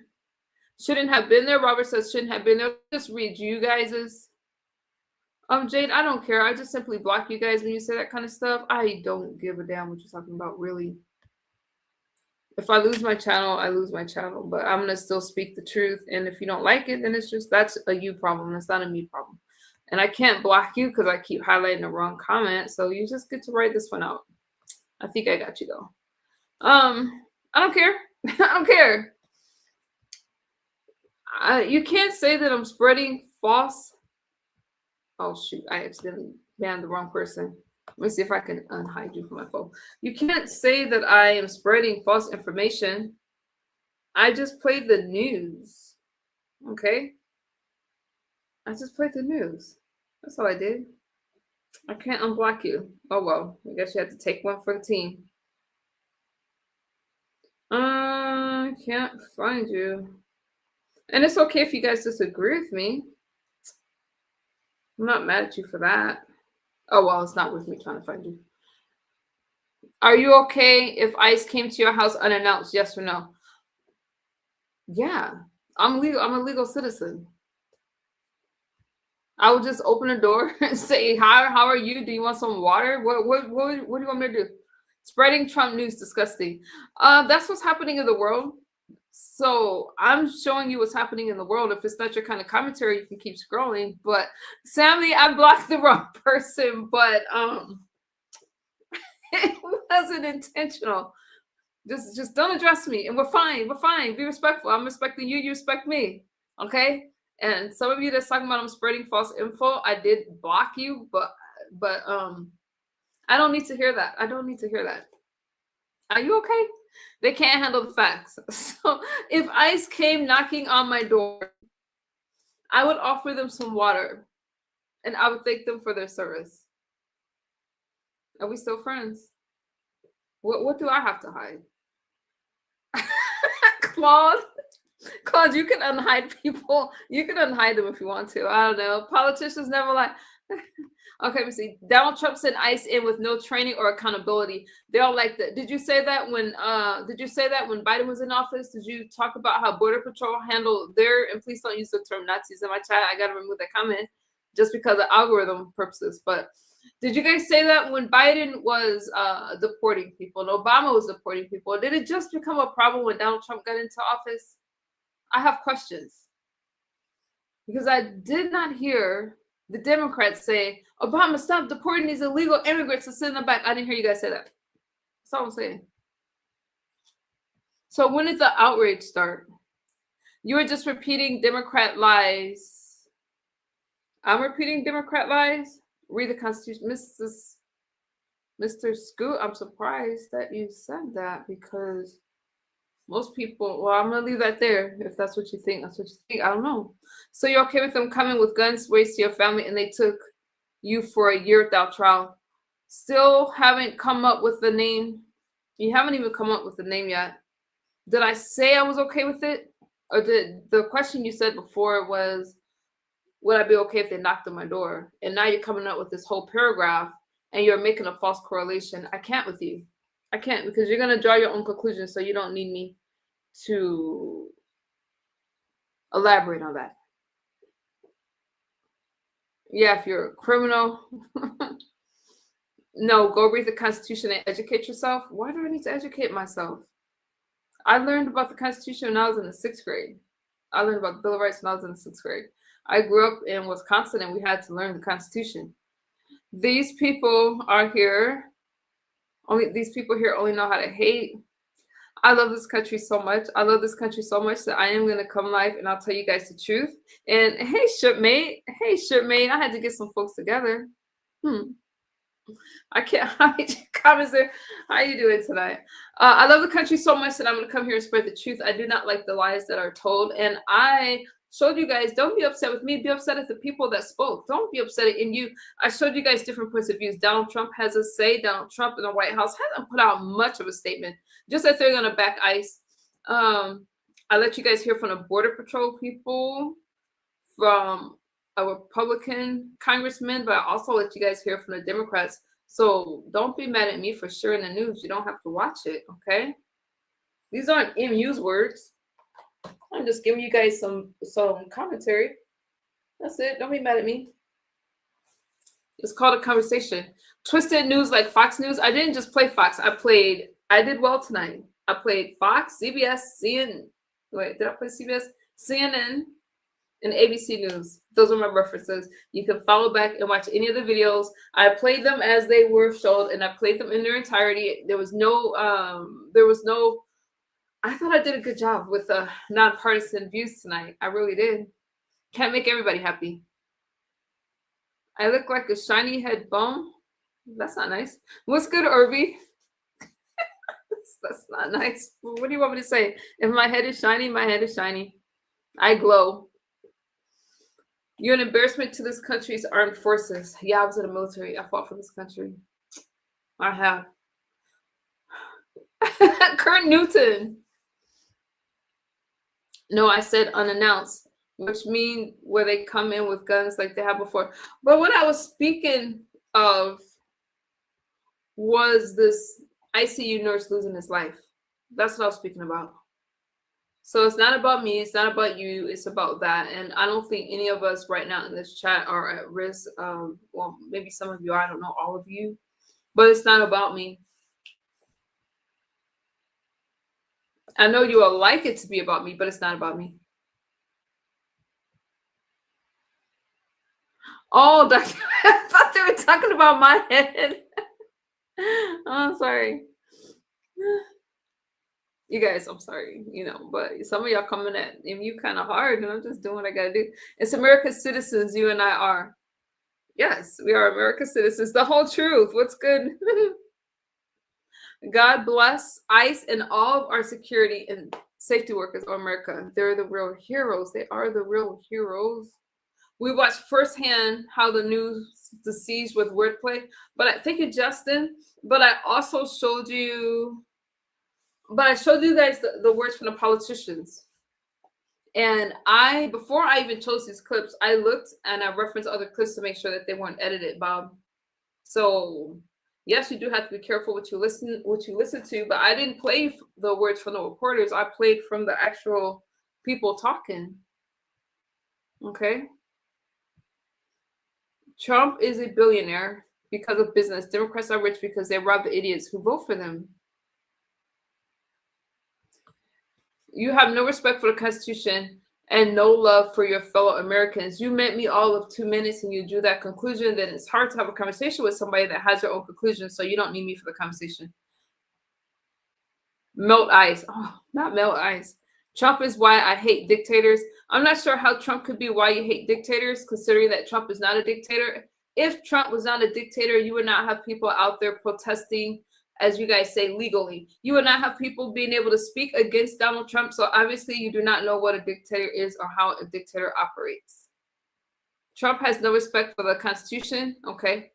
Shouldn't have been there. Robert says shouldn't have been there. Just read you guys's Jade, I don't care. I just simply block you guys when you say that kind of stuff. I don't give a damn what you're talking about, really. If I lose my channel, I lose my channel, but I'm gonna still speak the truth. And if you don't like it, then it's just, that's a you problem. That's not a me problem. And I can't block you because I keep highlighting the wrong comment. So you just get to write this one out. I think I got you though. I don't care. I don't care. You can't say that I'm spreading false. Oh shoot, I accidentally banned the wrong person. Let me see if I can unhide you from my phone. You can't say that I am spreading false information. I just played the news. Okay? I just played the news. That's all I did. I can't unblock you. Oh well, I guess you have to take one for the team. I can't find you. And it's okay if you guys disagree with me. I'm not mad at you for that. Oh, well, it's not with me trying to find you. Are you okay if ICE came to your house unannounced? Yes or no? Yeah, I'm legal. I'm a legal citizen. I would just open the door and say, hi, how are you? Do you want some water? What do you want me to do? Spreading Trump news, disgusting. That's what's happening in the world. So I'm showing you what's happening in the world. If it's not your kind of commentary, you can keep scrolling. But Sammy, I blocked the wrong person, but it wasn't intentional. Just don't address me, and we're fine. We're fine. Be respectful. I'm respecting you. You respect me. Okay. And some of you that's talking about I'm spreading false info, I did block you, but I don't need to hear that. I don't need to hear that. Are you okay? They can't handle the facts. So if ICE came knocking on my door, I would offer them some water and I would thank them for their service. Are we still friends? What do I have to hide? Claude, you can unhide people. You can unhide them if you want to. I don't know. Politicians never lie. Okay, let me see. Donald Trump sent ICE in with no training or accountability. They all like that. Did you say that when Biden was in office? Did you talk about how Border Patrol handled their, and please don't use the term Nazis in my chat. I gotta remove that comment just because of algorithm purposes. But did you guys say that when Biden was deporting people and Obama was deporting people? Did it just become a problem when Donald Trump got into office? I have questions. Because I did not hear the Democrats say, Obama, stop deporting these illegal immigrants and send them back. I didn't hear you guys say that. That's all I'm saying. So when did the outrage start? You were just repeating Democrat lies. I'm repeating Democrat lies? Read the Constitution. Mr. Scoot, I'm surprised that you said that because most people, well, I'm going to leave that there. If that's what you think, that's what you think. I don't know. So you're okay with them coming with guns, raised to your family, and they took you for a year without trial. Still haven't come up with the name. You haven't even come up with the name yet. Did I say I was okay with it? Or did the question you said before was, would I be okay if they knocked on my door? And now you're coming up with this whole paragraph and you're making a false correlation. I can't with you. I can't, because you're going to draw your own conclusions, so you don't need me to elaborate on that. Yeah, if you're a criminal, no, go read the Constitution and educate yourself. Why do I need to educate myself? I learned about the Constitution when I was in the 6th grade. I learned about the Bill of Rights when I was in the 6th grade. I grew up in Wisconsin and we had to learn the Constitution. These people are here. These people here only know how to hate. I love this country so much. I love this country so much that I am going to come live and I'll tell you guys the truth. And hey, shipmate. Hey, shipmate. I had to get some folks together. I can't hide your comments there. How you doing tonight? I love the country so much that I'm going to come here and spread the truth. I do not like the lies that are told. And I showed you guys, don't be upset with me. Be upset at the people that spoke. Don't be upset at you. I showed you guys different points of views. Donald Trump has a say. Donald Trump in the White House hasn't put out much of a statement. Just that they're going to back ICE. I let you guys hear from the Border Patrol people, from a Republican congressman, but I also let you guys hear from the Democrats. So don't be mad at me for sharing the news. You don't have to watch it, okay? These aren't MU's words. I'm just giving you guys some commentary. That's it. Don't be mad at me. It's called a conversation. Twisted news like Fox News. I didn't just play Fox. I did well tonight. I played Fox, CBS, CNN. Wait, did I play CBS? CNN and ABC News. Those are my references. You can follow back and watch any of the videos. I played them as they were shown, and I played them in their entirety. There was no, I thought I did a good job with nonpartisan views tonight. I really did. Can't make everybody happy. I look like a shiny head bone. That's not nice. What's good, Irby? That's not nice. What do you want me to say? If my head is shiny, my head is shiny. I glow. You're an embarrassment to this country's armed forces. Yeah, I was in the military. I fought for this country. I have. Kurt Newton. No, I said unannounced, which means where they come in with guns like they have before. But what I was speaking of was this ICU nurse losing his life. That's what I was speaking about. So it's not about me. It's not about you. It's about that. And I don't think any of us right now in this chat are at risk. Well, maybe some of you are. I don't know all of you. But it's not about me. I know you will like it to be about me, but it's not about me. Oh, I thought they were talking about my head. I'm sorry. You guys, I'm sorry, but some of y'all coming at you kind of hard, and I'm just doing what I gotta do. It's America's citizens, you and I are. Yes, we are America's citizens. The whole truth. What's good? God bless ICE and all of our security and safety workers of America. They're the real heroes. They are the real heroes. We watched firsthand how the news deceived with wordplay. But thank you, Justin. But I also showed you. But I showed you guys the words from the politicians. And before I even chose these clips, I looked and I referenced other clips to make sure that they weren't edited, Bob. So yes, you do have to be careful what you listen to, but I didn't play the words from the reporters. I played from the actual people talking. Okay. Trump is a billionaire because of business. Democrats are rich because they rob the idiots who vote for them. You have no respect for the Constitution and no love for your fellow Americans. You met me all of 2 minutes and you drew that conclusion. Then it's hard to have a conversation with somebody that has their own conclusion. So you don't need me for the conversation. Melt ice. Oh, not melt ice. Trump is why I hate dictators. I'm not sure how Trump could be why you hate dictators, considering that Trump is not a dictator. If Trump was not a dictator, you would not have people out there protesting, as you guys say, legally. You would not have people being able to speak against Donald Trump. So obviously you do not know what a dictator is or how a dictator operates. Trump has no respect for the Constitution. Okay.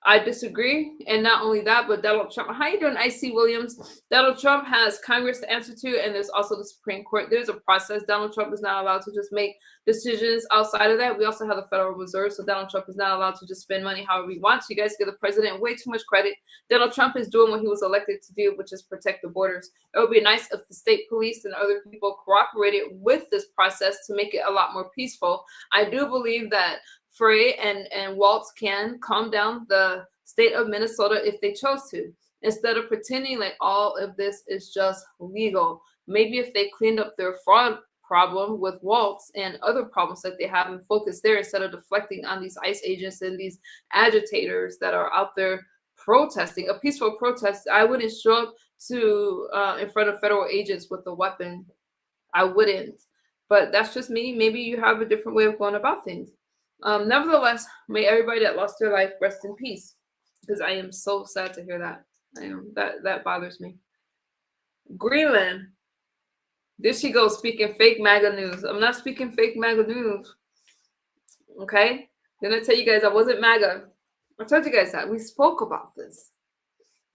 I disagree. And not only that, but Donald Trump, how you doing, IC Williams? Donald Trump has Congress to answer to, and there's also the Supreme Court. There's a process. Donald Trump is not allowed to just make decisions outside of that. We also have the Federal Reserve, so Donald Trump is not allowed to just spend money however he wants. You guys give the president way too much credit. Donald Trump is doing what he was elected to do, which is protect the borders. It would be nice if the state police and other people cooperated with this process to make it a lot more peaceful. I do believe that Frey and Waltz can calm down the state of Minnesota if they chose to, instead of pretending like all of this is just legal. Maybe if they cleaned up their fraud problem with Waltz and other problems that they have and focus there instead of deflecting on these ICE agents and these agitators that are out there protesting. A peaceful protest, I wouldn't show up to in front of federal agents with a weapon. I wouldn't. But that's just me. Maybe you have a different way of going about things. Nevertheless, may everybody that lost their life rest in peace, because I am so sad to hear that. That bothers me. Greenland. There she goes speaking fake MAGA news. I'm not speaking fake MAGA news. Okay? Then I tell you guys I wasn't MAGA. I told you guys that. We spoke about this.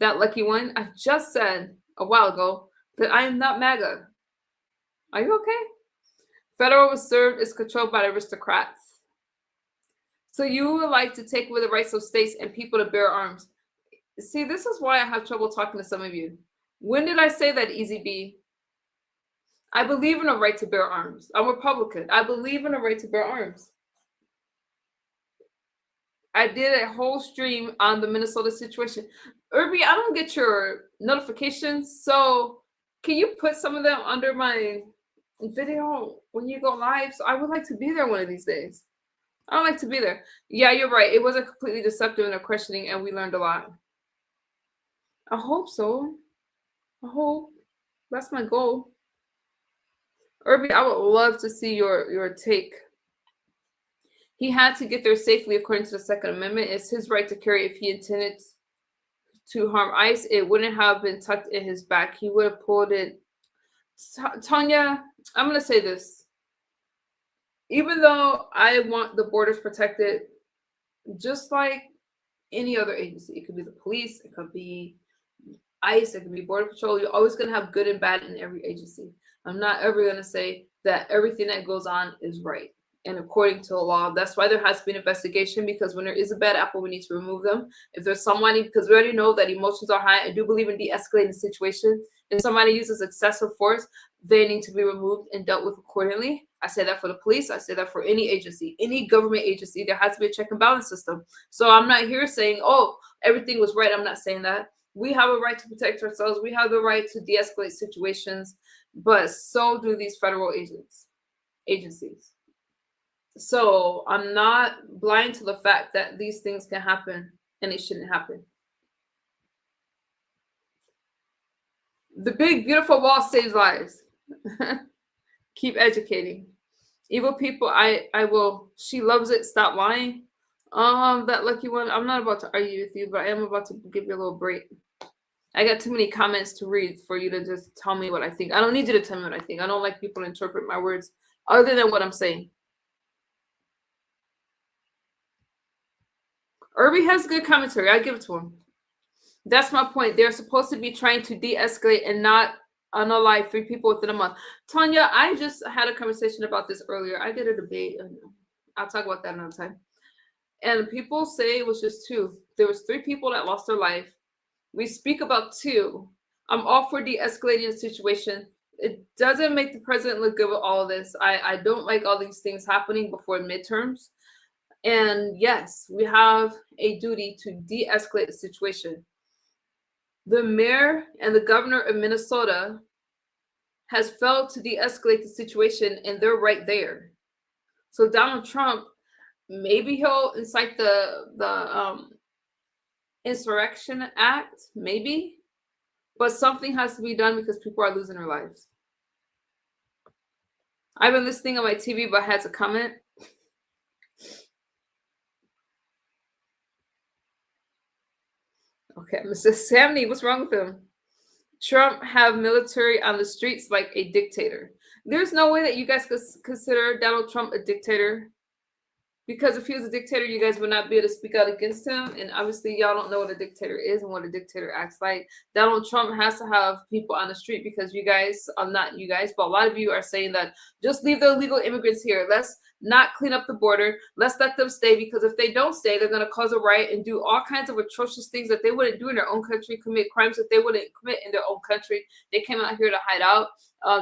That lucky one. I just said a while ago that I am not MAGA. Are you okay? Federal Reserve is controlled by the aristocrats. So you would like to take away the rights of states and people to bear arms. See, this is why I have trouble talking to some of you. When did I say that, Easy B? I believe in a right to bear arms. I'm Republican. I believe in a right to bear arms. I did a whole stream on the Minnesota situation. Irby, I don't get your notifications, so can you put some of them under my video when you go live? So I would like to be there one of these days. I would like to be there. Yeah, you're right. It wasn't completely deceptive in the questioning, and we learned a lot. I hope so. I hope. That's my goal. Irby, I would love to see your take. He had to get there safely according to the Second Amendment. It's his right to carry. If he intended to harm ICE, it wouldn't have been tucked in his back. He would have pulled it. Tanya, I'm going to say this. Even though I want the borders protected, just like any other agency, it could be the police, it could be ICE, it could be Border Patrol. You're always going to have good and bad in every agency. I'm not ever going to say that everything that goes on is right and according to the law. That's why there has to be an investigation, because when there is a bad apple, we need to remove them. If there's somebody, because we already know that emotions are high, I do believe in de-escalating the situation. If somebody uses excessive force, they need to be removed and dealt with accordingly. I say that for the police. I say that for any agency, any government agency. There has to be a check and balance system. So I'm not here saying, oh, everything was right. I'm not saying that. We have a right to protect ourselves. We have the right to de-escalate situations, but so do these federal agencies. So I'm not blind to the fact that these things can happen and it shouldn't happen. The big, beautiful wall saves lives. Keep educating. Evil people, I will. She loves it. Stop lying. That lucky one. I'm not about to argue with you, but I am about to give you a little break. I got too many comments to read for you to just tell me what I think. I don't need you to tell me what I think. I don't like people to interpret my words other than what I'm saying. Irby has good commentary. I give it to him. That's my point. They're supposed to be trying to de-escalate and not unalive 3 people within a month. Tanya, I just had a conversation about this earlier. I did a debate. I'll talk about that another time. And people say it was just 2. There was 3 people that lost their life. We speak about 2. I'm all for de-escalating the situation. It doesn't make the president look good with all of this. I don't like all these things happening before midterms. And yes, we have a duty to de-escalate the situation. The mayor and the governor of Minnesota has failed to de-escalate the situation, and they're right there. So Donald Trump, maybe he'll incite the Insurrection Act, maybe, but something has to be done because people are losing their lives. I've been listening on my TV, but I had to comment. Okay, Mr. Samney, what's wrong with him? Trump have military on the streets like a dictator. There's no way that you guys could consider Donald Trump a dictator, because if he was a dictator, you guys would not be able to speak out against him. And obviously, y'all don't know what a dictator is and what a dictator acts like. Donald Trump has to have people on the street because you guys, not you guys, but a lot of you are saying that just leave the illegal immigrants here. Let's not clean up the border. Let's let them stay, because if they don't stay, they're going to cause a riot and do all kinds of atrocious things that they wouldn't do in their own country, commit crimes that they wouldn't commit in their own country. They came out here to hide out.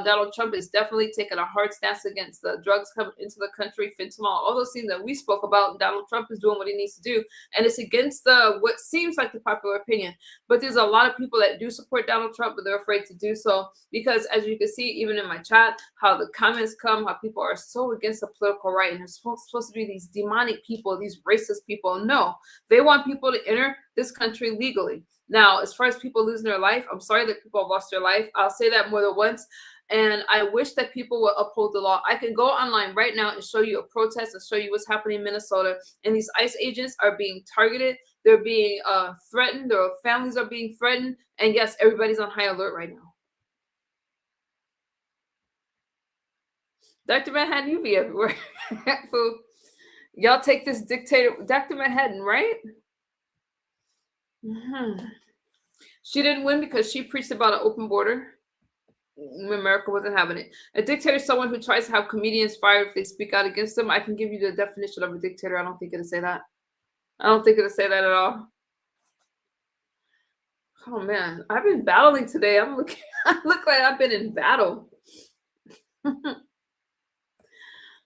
Donald Trump is definitely taking a hard stance against the drugs coming into the country, fentanyl, all those things that we spoke about. Donald Trump is doing what he needs to do, and it's against what seems like the popular opinion. But there's a lot of people that do support Donald Trump, but they're afraid to do so because, as you can see, even in my chat, how the comments come, how people are so against the political right, and they're supposed to be these demonic people, these racist people. No, they want people to enter this country legally. Now, as far as people losing their life, I'm sorry that people have lost their life. I'll say that more than once. And I wish that people would uphold the law. I can go online right now and show you a protest and show you what's happening in Minnesota. And these ICE agents are being targeted. They're being threatened. Their families are being threatened. And yes, everybody's on high alert right now. Dr. Manhattan, you be everywhere. Y'all take this dictator, Dr. Manhattan, right? She didn't win because she preached about an open border. America wasn't having it. A dictator is someone who tries to have comedians fired if they speak out against them. I can give you the definition of a dictator. I don't think it'll say that. I don't think it'll say that at all. Oh man, I've been battling today. I look like I've been in battle.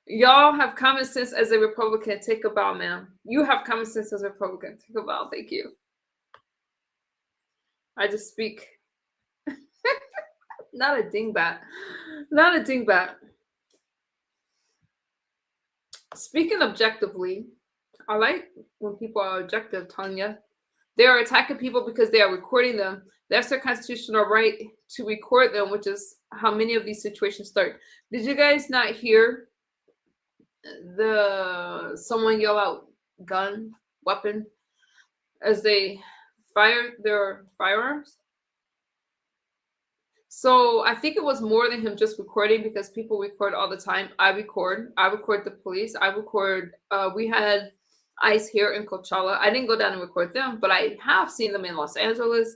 Y'all have common sense as a Republican. Take a bow, ma'am. You have common sense as a Republican. Take a bow. Thank you. I just speak. Not a dingbat. Not a dingbat. Speaking objectively, I like when people are objective, Tanya. They are attacking people because they are recording them. That's their constitutional right to record them, which is how many of these situations start. Did you guys not hear someone yell out gun, weapon, as they fired their firearms? So I think it was more than him just recording, because people record all the time. I record the police. I record, we had ICE here in Coachella. I didn't go down and record them, but I have seen them in Los Angeles,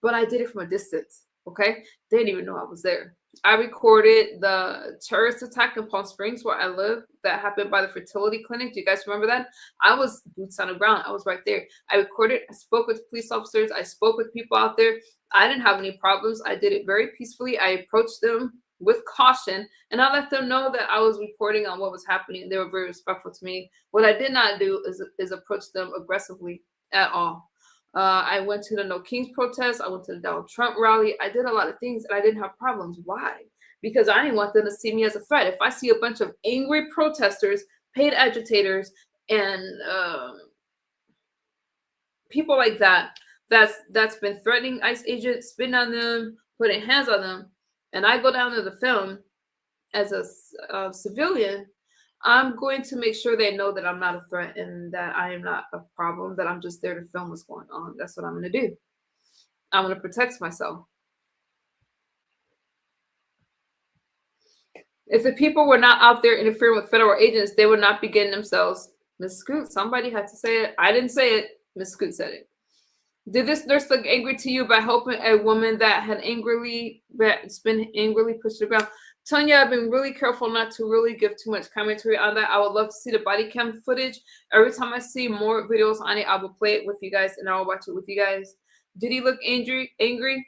but I did it from a distance, okay? They didn't even know I was there. I recorded the terrorist attack in Palm Springs where I live that happened by the fertility clinic. Do you guys remember that? I was boots on the ground. I was right there. I recorded, I spoke with police officers. I spoke with people out there. I didn't have any problems. I did it very peacefully. I approached them with caution, and I let them know that I was reporting on what was happening. They were very respectful to me. What I did not do is approach them aggressively at all. I went to the No Kings protest. I went to the Donald Trump rally. I did a lot of things, and I didn't have problems. Why? Because I didn't want them to see me as a threat. If I see a bunch of angry protesters, paid agitators, and people like that, that's been threatening ICE agents, spitting on them, putting hands on them, and I go down to the film as a civilian, I'm going to make sure they know that I'm not a threat and that I am not a problem, that I'm just there to film what's going on. That's what I'm going to do. I'm going to protect myself. If the people were not out there interfering with federal agents, they would not be getting themselves. Ms. Scoot, somebody had to say it. I didn't say it. Ms. Scoot said it. Did this nurse look angry to you by helping a woman that had been angrily pushed to the ground? Tanya, I've been really careful not to really give too much commentary on that. I would love to see the body cam footage. Every time I see more videos on it, I will play it with you guys and I will watch it with you guys. Did he look angry?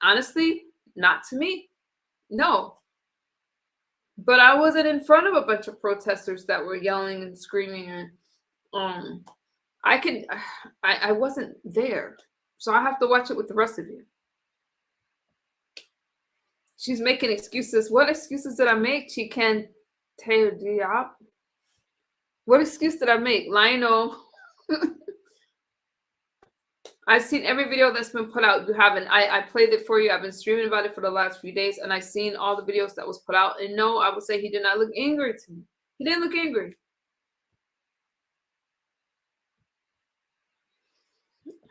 Honestly, not to me. No. But I wasn't in front of a bunch of protesters that were yelling and screaming, and I wasn't there. So I have to watch it with the rest of you. She's making excuses. What excuses did I make? She can't tell Diop. What excuse did I make? Lionel. I've seen every video that's been put out. You haven't. I played it for you. I've been streaming about it for the last few days, and I've seen all the videos that was put out. And no, I would say he did not look angry to me. He didn't look angry.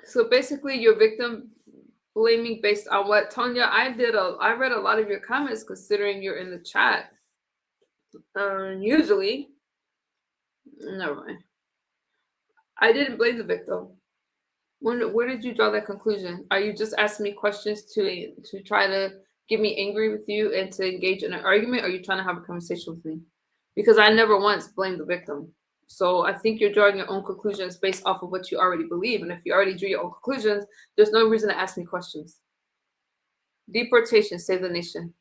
So basically, your victim blaming based on what? Tonya, I read a lot of your comments considering you're in the chat. Usually, never mind. I didn't blame the victim. Where did you draw that conclusion? Are you just asking me questions to try to get me angry with you and to engage in an argument? Or are you trying to have a conversation with me? Because I never once blamed the victim. So I think you're drawing your own conclusions based off of what you already believe. And if you already drew your own conclusions, there's no reason to ask me questions. Deportation, save the nation.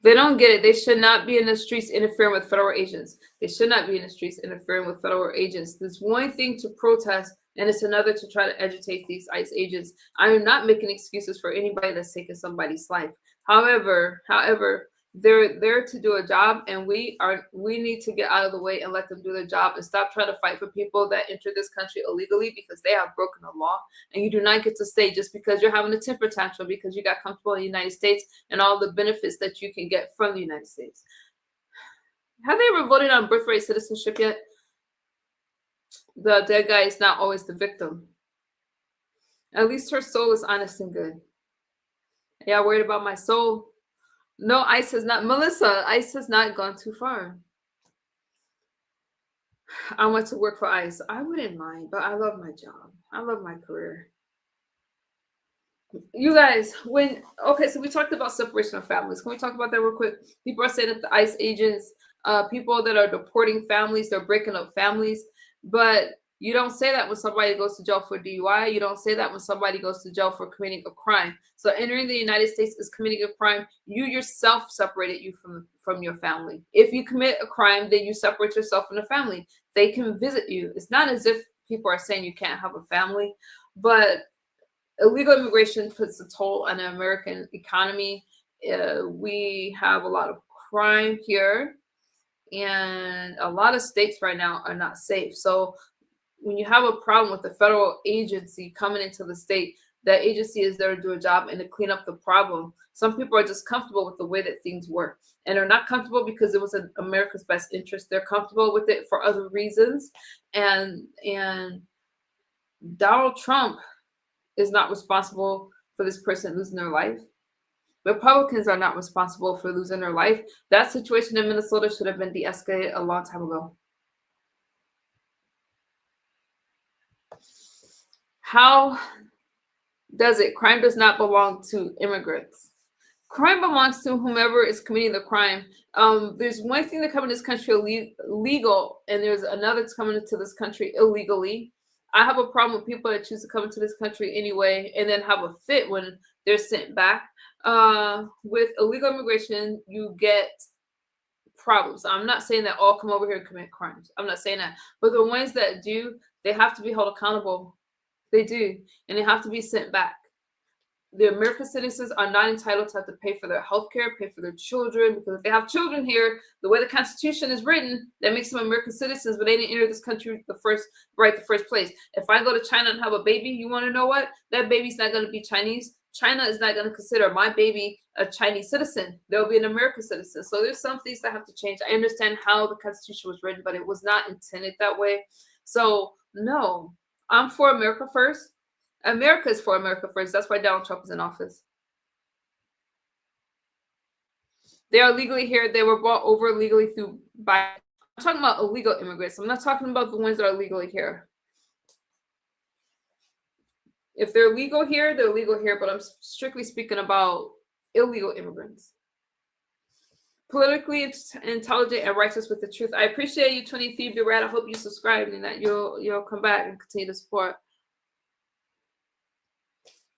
They don't get it. They should not be in the streets interfering with federal agents. They should not be in the streets interfering with federal agents. There's one thing to protest, and it's another to try to agitate these ICE agents. I am not making excuses for anybody that's taking somebody's life. However, they're there to do a job, and we need to get out of the way and let them do their job and stop trying to fight for people that enter this country illegally because they have broken the law. And you do not get to stay just because you're having a temper tantrum because you got comfortable in the United States and all the benefits that you can get from the United States. Have they ever voted on birthright citizenship yet? The dead guy is not always the victim. At least her soul is honest and good. Yeah, worried about my soul. No, ICE has not. Melissa, ICE has not gone too far. I went to work for ICE. I wouldn't mind, but I love my job. I love my career. You guys, so we talked about separation of families. Can we talk about that real quick? People are saying that the ICE agents, people that are deporting families, they're breaking up families. But You don't say that when somebody goes to jail for DUI. You don't say that when somebody goes to jail for committing a crime. So entering the United States is committing a crime. You yourself separated you from your family. If you commit a crime, then you separate yourself from the family. They can visit you. It's not as if people are saying you can't have a family, but illegal immigration puts a toll on the American economy. We have a lot of crime here, and a lot of states right now are not safe. So when you have a problem with the federal agency coming into the state, that agency is there to do a job and to clean up the problem. Some people are just comfortable with the way that things work, and they're not comfortable because it was in America's best interest. They're comfortable with it for other reasons. And Donald Trump is not responsible for this person losing their life. Republicans are not responsible for losing their life. That situation in Minnesota should have been de-escalated a long time ago. How does it? Crime does not belong to immigrants. Crime belongs to whomever is committing the crime. There's one thing to come in this country legal, and there's another that's coming into this country illegally. I have a problem with people that choose to come into this country anyway and then have a fit when they're sent back. With illegal immigration, you get problems. I'm not saying that all come over here and commit crimes. I'm not saying that. But the ones that do, they have to be held accountable. They do. And they have to be sent back. The American citizens are not entitled to have to pay for their health care, pay for their children, because if they have children here, the way the Constitution is written, that makes them American citizens, but they didn't enter this country the first place. If I go to China and have a baby, you want to know what? That baby's not going to be Chinese. China is not going to consider my baby a Chinese citizen. They'll be an American citizen. So there's some things that have to change. I understand how the Constitution was written, but it was not intended that way. So no, I'm for America first. America is for America first. That's why Donald Trump is in office. They are legally here. They were brought over legally I'm talking about illegal immigrants. I'm not talking about the ones that are legally here. If they're legal here, they're legal here, but I'm strictly speaking about illegal immigrants. Politically intelligent and righteous with the truth. I appreciate you, 23 Rat. I hope you subscribe and that you'll come back and continue to support.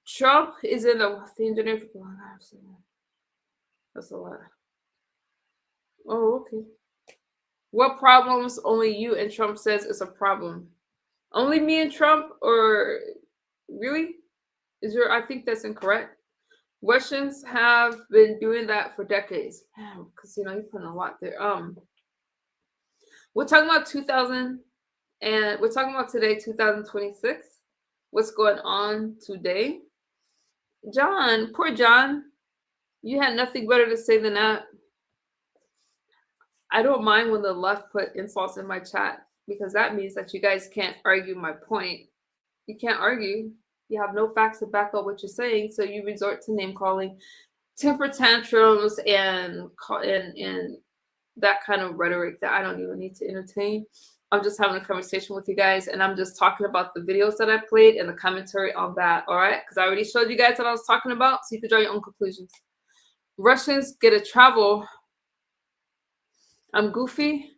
Trump is in the engineer. That's a lot. Oh, okay. What problems only you and Trump says is a problem? Only me and Trump, or really? I think that's incorrect. Russians have been doing that for decades. Because you're putting a lot there. We're talking about 2000, and we're talking about today, 2026. What's going on today? John, poor John, you had nothing better to say than that. I don't mind when the left put insults in my chat, because that means that you guys can't argue my point. You can't argue. You have no facts to back up what you're saying, so you resort to name calling, temper tantrums, and that kind of rhetoric that I don't even need to entertain. I'm just having a conversation with you guys, and I'm just talking about the videos that I played and the commentary on that, all right? Because I already showed you guys what I was talking about, so you can draw your own conclusions. Russians get to travel. I'm goofy.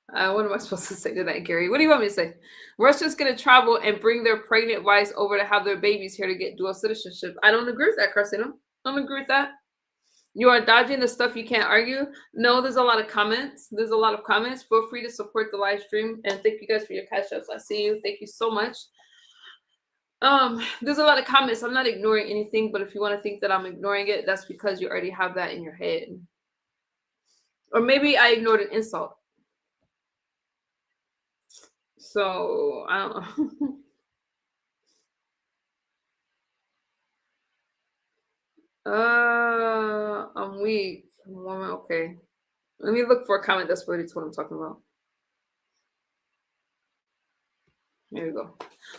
What am I supposed to say to that, Gary? What do you want me to say? Russians get to travel and bring their pregnant wives over to have their babies here to get dual citizenship. I don't agree with that, Carcino. I don't agree with that. You are dodging the stuff you can't argue. No, there's a lot of comments. There's a lot of comments. Feel free to support the live stream. And thank you guys for your cash ups. I see you. Thank you so much. There's a lot of comments. I'm not ignoring anything, but if you want to think that I'm ignoring it, that's because you already have that in your head. Or maybe I ignored an insult. So, I don't know. I'm weak. Okay. Let me look for a comment that's related to what I'm talking about. Here we go.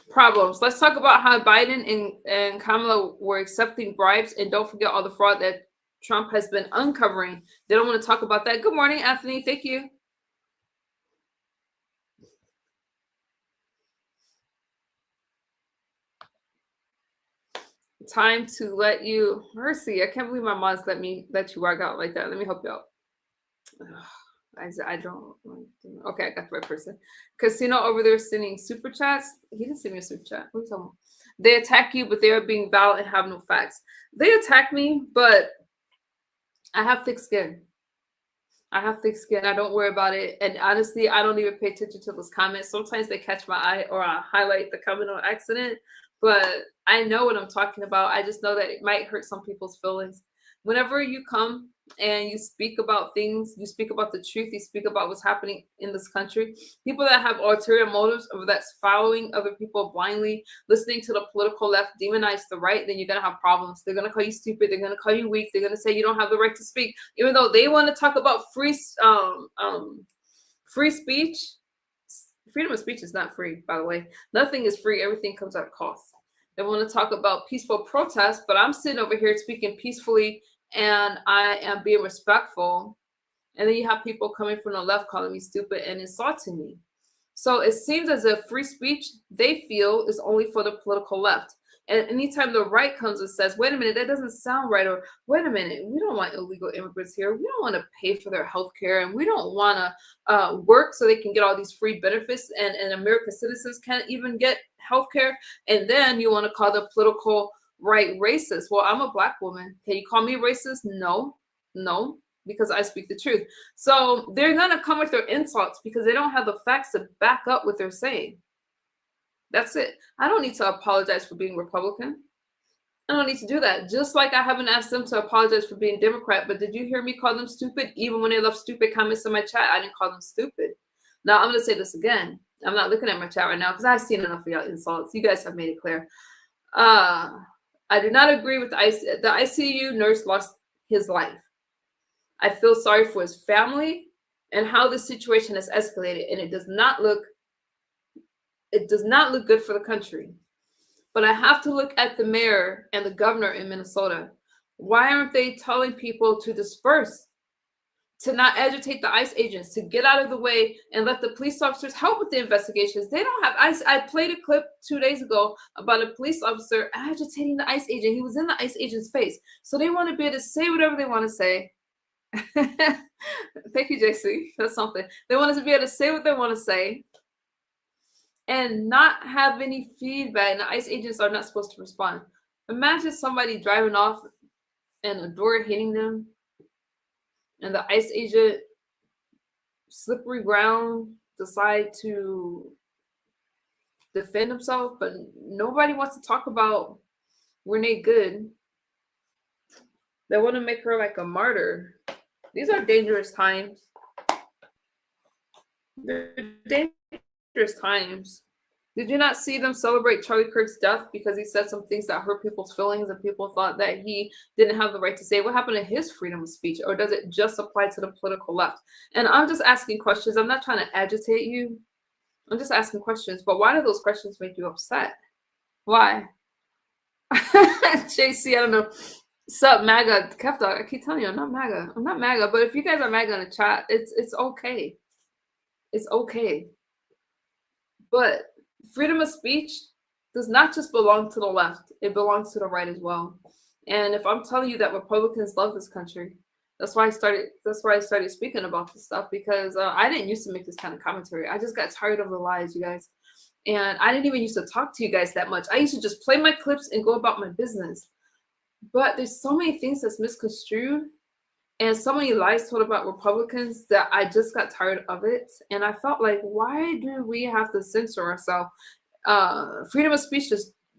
Problems. Let's talk about how Biden and Kamala were accepting bribes, and don't forget all the fraud that Trump has been uncovering. They don't want to talk about that. Good morning, Anthony. Thank you. Time to let you, Mercy. I can't believe my mom's let you rock out like that. Let me help you out. I don't. Okay, I got the right person. Casino over there sending super chats. He didn't send me a super chat. What are you talking about? They attack you, but they are being valid and have no facts. They attack me, but I have thick skin. I have thick skin. I don't worry about it. And honestly, I don't even pay attention to those comments. Sometimes they catch my eye or I highlight the comment on accident, but I know what I'm talking about. I just know that it might hurt some people's feelings. Whenever you come and you speak about things, you speak about the truth, you speak about what's happening in this country, people that have ulterior motives, or that's following other people blindly, listening to the political left demonize the right, then you're going to have problems. They're going to call you stupid. They're going to call you weak. They're going to say you don't have the right to speak, even though they want to talk about free speech. Freedom of speech is not free, by the way. Nothing is free. Everything comes at a cost. They want to talk about peaceful protest, but I'm sitting over here speaking peacefully and I am being respectful. And then you have people coming from the left calling me stupid and insulting me. So it seems as if free speech, they feel, is only for the political left. And anytime the right comes and says, wait a minute, that doesn't sound right, or wait a minute, we don't want illegal immigrants here. We don't want to pay for their health care, and we don't want to work so they can get all these free benefits, and American citizens can't even get health care. And then you want to call the political right racist. Well, I'm a Black woman. Can you call me racist? No, because I speak the truth. So they're going to come with their insults because they don't have the facts to back up what they're saying. That's it. I don't need to apologize for being Republican. I don't need to do that. Just like I haven't asked them to apologize for being Democrat, but did you hear me call them stupid? Even when they left stupid comments in my chat, I didn't call them stupid. Now, I'm going to say this again. I'm not looking at my chat right now because I've seen enough of y'all insults. You guys have made it clear. I do not agree with the ICU nurse lost his life. I feel sorry for his family and how the situation has escalated, and it does not look good for the country. But I have to look at the mayor and the governor in Minnesota. Why aren't they telling people to disperse, to not agitate the ICE agents, to get out of the way and let the police officers help with the investigations? They don't have ICE. I played a clip 2 days ago about a police officer agitating the ICE agent. He was in the ICE agent's face. So they want to be able to say whatever they want to say. Thank you, JC. That's something. They want us to be able to say what they want to say and not have any feedback. And the ICE agents are not supposed to respond. Imagine somebody driving off and a door hitting them, and the ICE agent, slippery ground, decide to defend himself, but nobody wants to talk about Renee Good. They want to make her like a martyr. These are dangerous times. They're dangerous times. Did you not see them celebrate Charlie Kirk's death because he said some things that hurt people's feelings and people thought that he didn't have the right to say? What happened to his freedom of speech? Or does it just apply to the political left? And I'm just asking questions. I'm not trying to agitate you. I'm just asking questions. But why do those questions make you upset? Why? JC, I don't know. Sup, MAGA, Kev Dog. I keep telling you, I'm not MAGA. I'm not MAGA. But if you guys are MAGA in the chat, it's okay. It's okay. But freedom of speech does not just belong to the left. It belongs to the right as well. And if I'm telling you that Republicans love this country, that's why I started speaking about this stuff, because I didn't used to make this kind of commentary. I just got tired of the lies, you guys. And I didn't even used to talk to you guys that much. I used to just play my clips and go about my business. But there's so many things that's misconstrued and so many lies told about Republicans that I just got tired of it. And I felt like, why do we have to censor ourselves? Freedom of speech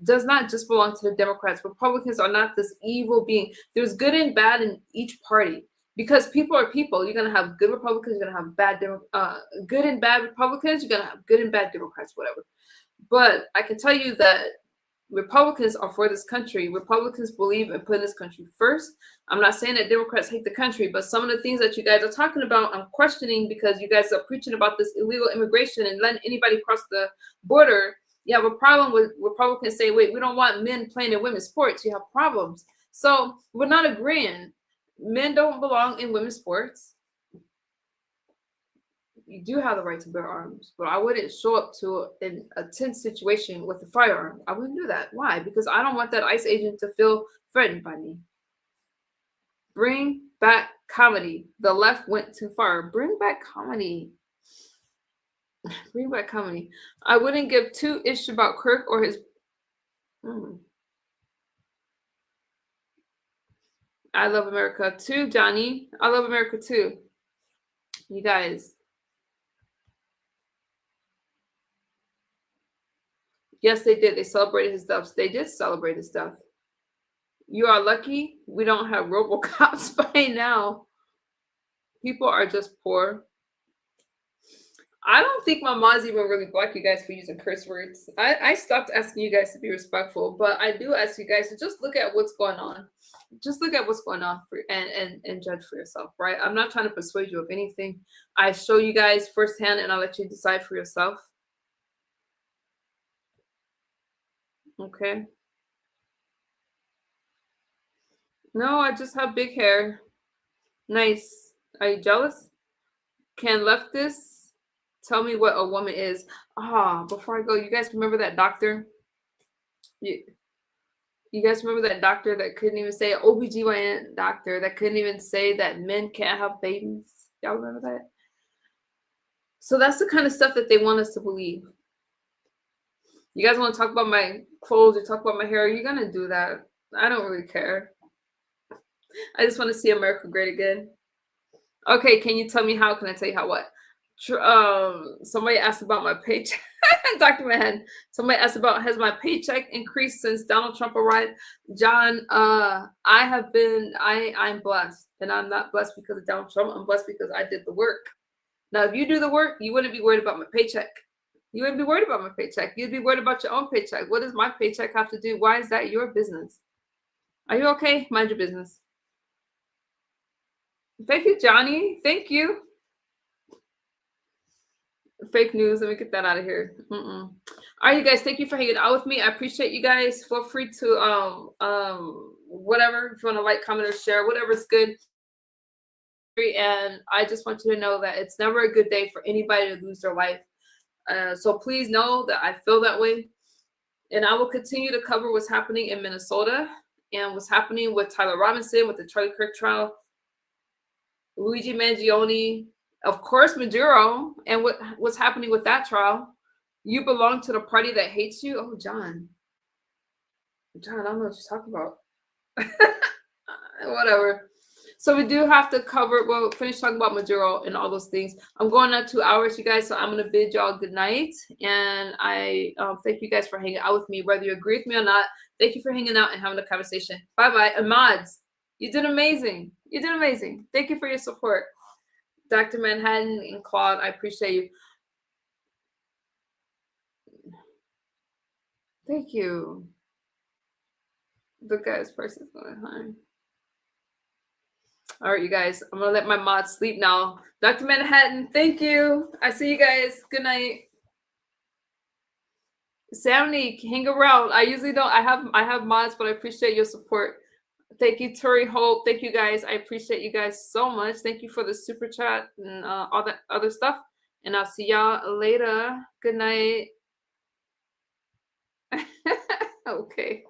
does not just belong to the Democrats. Republicans are not this evil being. There's good and bad in each party, because people are people. You're going to have good Republicans. You're going to have good and bad Republicans. You're going to have good and bad Democrats, whatever. But I can tell you that Republicans are for this country. Republicans believe in putting this country first. I'm not saying that Democrats hate the country, but some of the things that you guys are talking about, I'm questioning, because you guys are preaching about this illegal immigration and letting anybody cross the border. You have a problem with Republicans saying, wait, we don't want men playing in women's sports. You have problems. So we're not agreeing. Men don't belong in women's sports. You do have the right to bear arms, but I wouldn't show up to a tense situation with a firearm. I wouldn't do that. Why? Because I don't want that ICE agent to feel threatened by me. Bring back comedy. The left went too far. Bring back comedy. Bring back comedy. I wouldn't give two ish about Kirk or his. I love America too, Johnny. I love America too. You guys. Yes, they did. They celebrated his death. They did celebrate his death. You are lucky we don't have RoboCops by now. People are just poor. I don't think my mom's even really block you guys for using curse words. I stopped asking you guys to be respectful, but I do ask you guys to just look at what's going on. Just look at what's going on and judge for yourself, right? I'm not trying to persuade you of anything. I show you guys firsthand and I'll let you decide for yourself. Okay. No, I just have big hair. Nice. Are you jealous? Can leftists tell me what a woman is? Before I go, you guys remember that doctor? You guys remember that doctor that couldn't even say, OBGYN doctor that couldn't even say that men can't have babies? Y'all remember that? So that's the kind of stuff that they want us to believe. You guys want to talk about my clothes or talk about my hair? You're going to do that. I don't really care. I just want to see America great again. Okay, can you tell me how? Can I tell you how what? Somebody asked about my paycheck. Dr. Manhattan. Somebody asked about, has my paycheck increased since Donald Trump arrived? John, I'm blessed. And I'm not blessed because of Donald Trump. I'm blessed because I did the work. Now, if you do the work, you wouldn't be worried about my paycheck. You wouldn't be worried about my paycheck. You'd be worried about your own paycheck. What does my paycheck have to do? Why is that your business? Are you okay? Mind your business. Thank you, Johnny. Thank you. Fake news. Let me get that out of here. All right, you guys. Thank you for hanging out with me. I appreciate you guys. Feel free to whatever, if you want to like, comment, or share, whatever's good. And I just want you to know that it's never a good day for anybody to lose their life. So please know that I feel that way. And I will continue to cover what's happening in Minnesota and what's happening with Tyler Robinson, with the Charlie Kirk trial, Luigi Mangione, of course, Maduro, and what's happening with that trial. You belong to the party that hates you. Oh, John, I don't know what you're talking about. Whatever. So we do have to cover, well, finish talking about Maduro and all those things. I'm going on 2 hours, you guys, so I'm going to bid y'all good night. And I thank you guys for hanging out with me, whether you agree with me or not. Thank you for hanging out and having a conversation. Bye-bye. And mods, you did amazing. You did amazing. Thank you for your support. Dr. Manhattan and Claude, I appreciate you. Thank you. The guy's person's going home. All right, you guys, I'm going to let my mods sleep now. Dr. Manhattan, thank you. I see you guys. Good night. Sammy, hang around. I usually don't. I have mods, but I appreciate your support. Thank you, Tori Hope. Thank you, guys. I appreciate you guys so much. Thank you for the super chat and all that other stuff. And I'll see y'all later. Good night. Okay.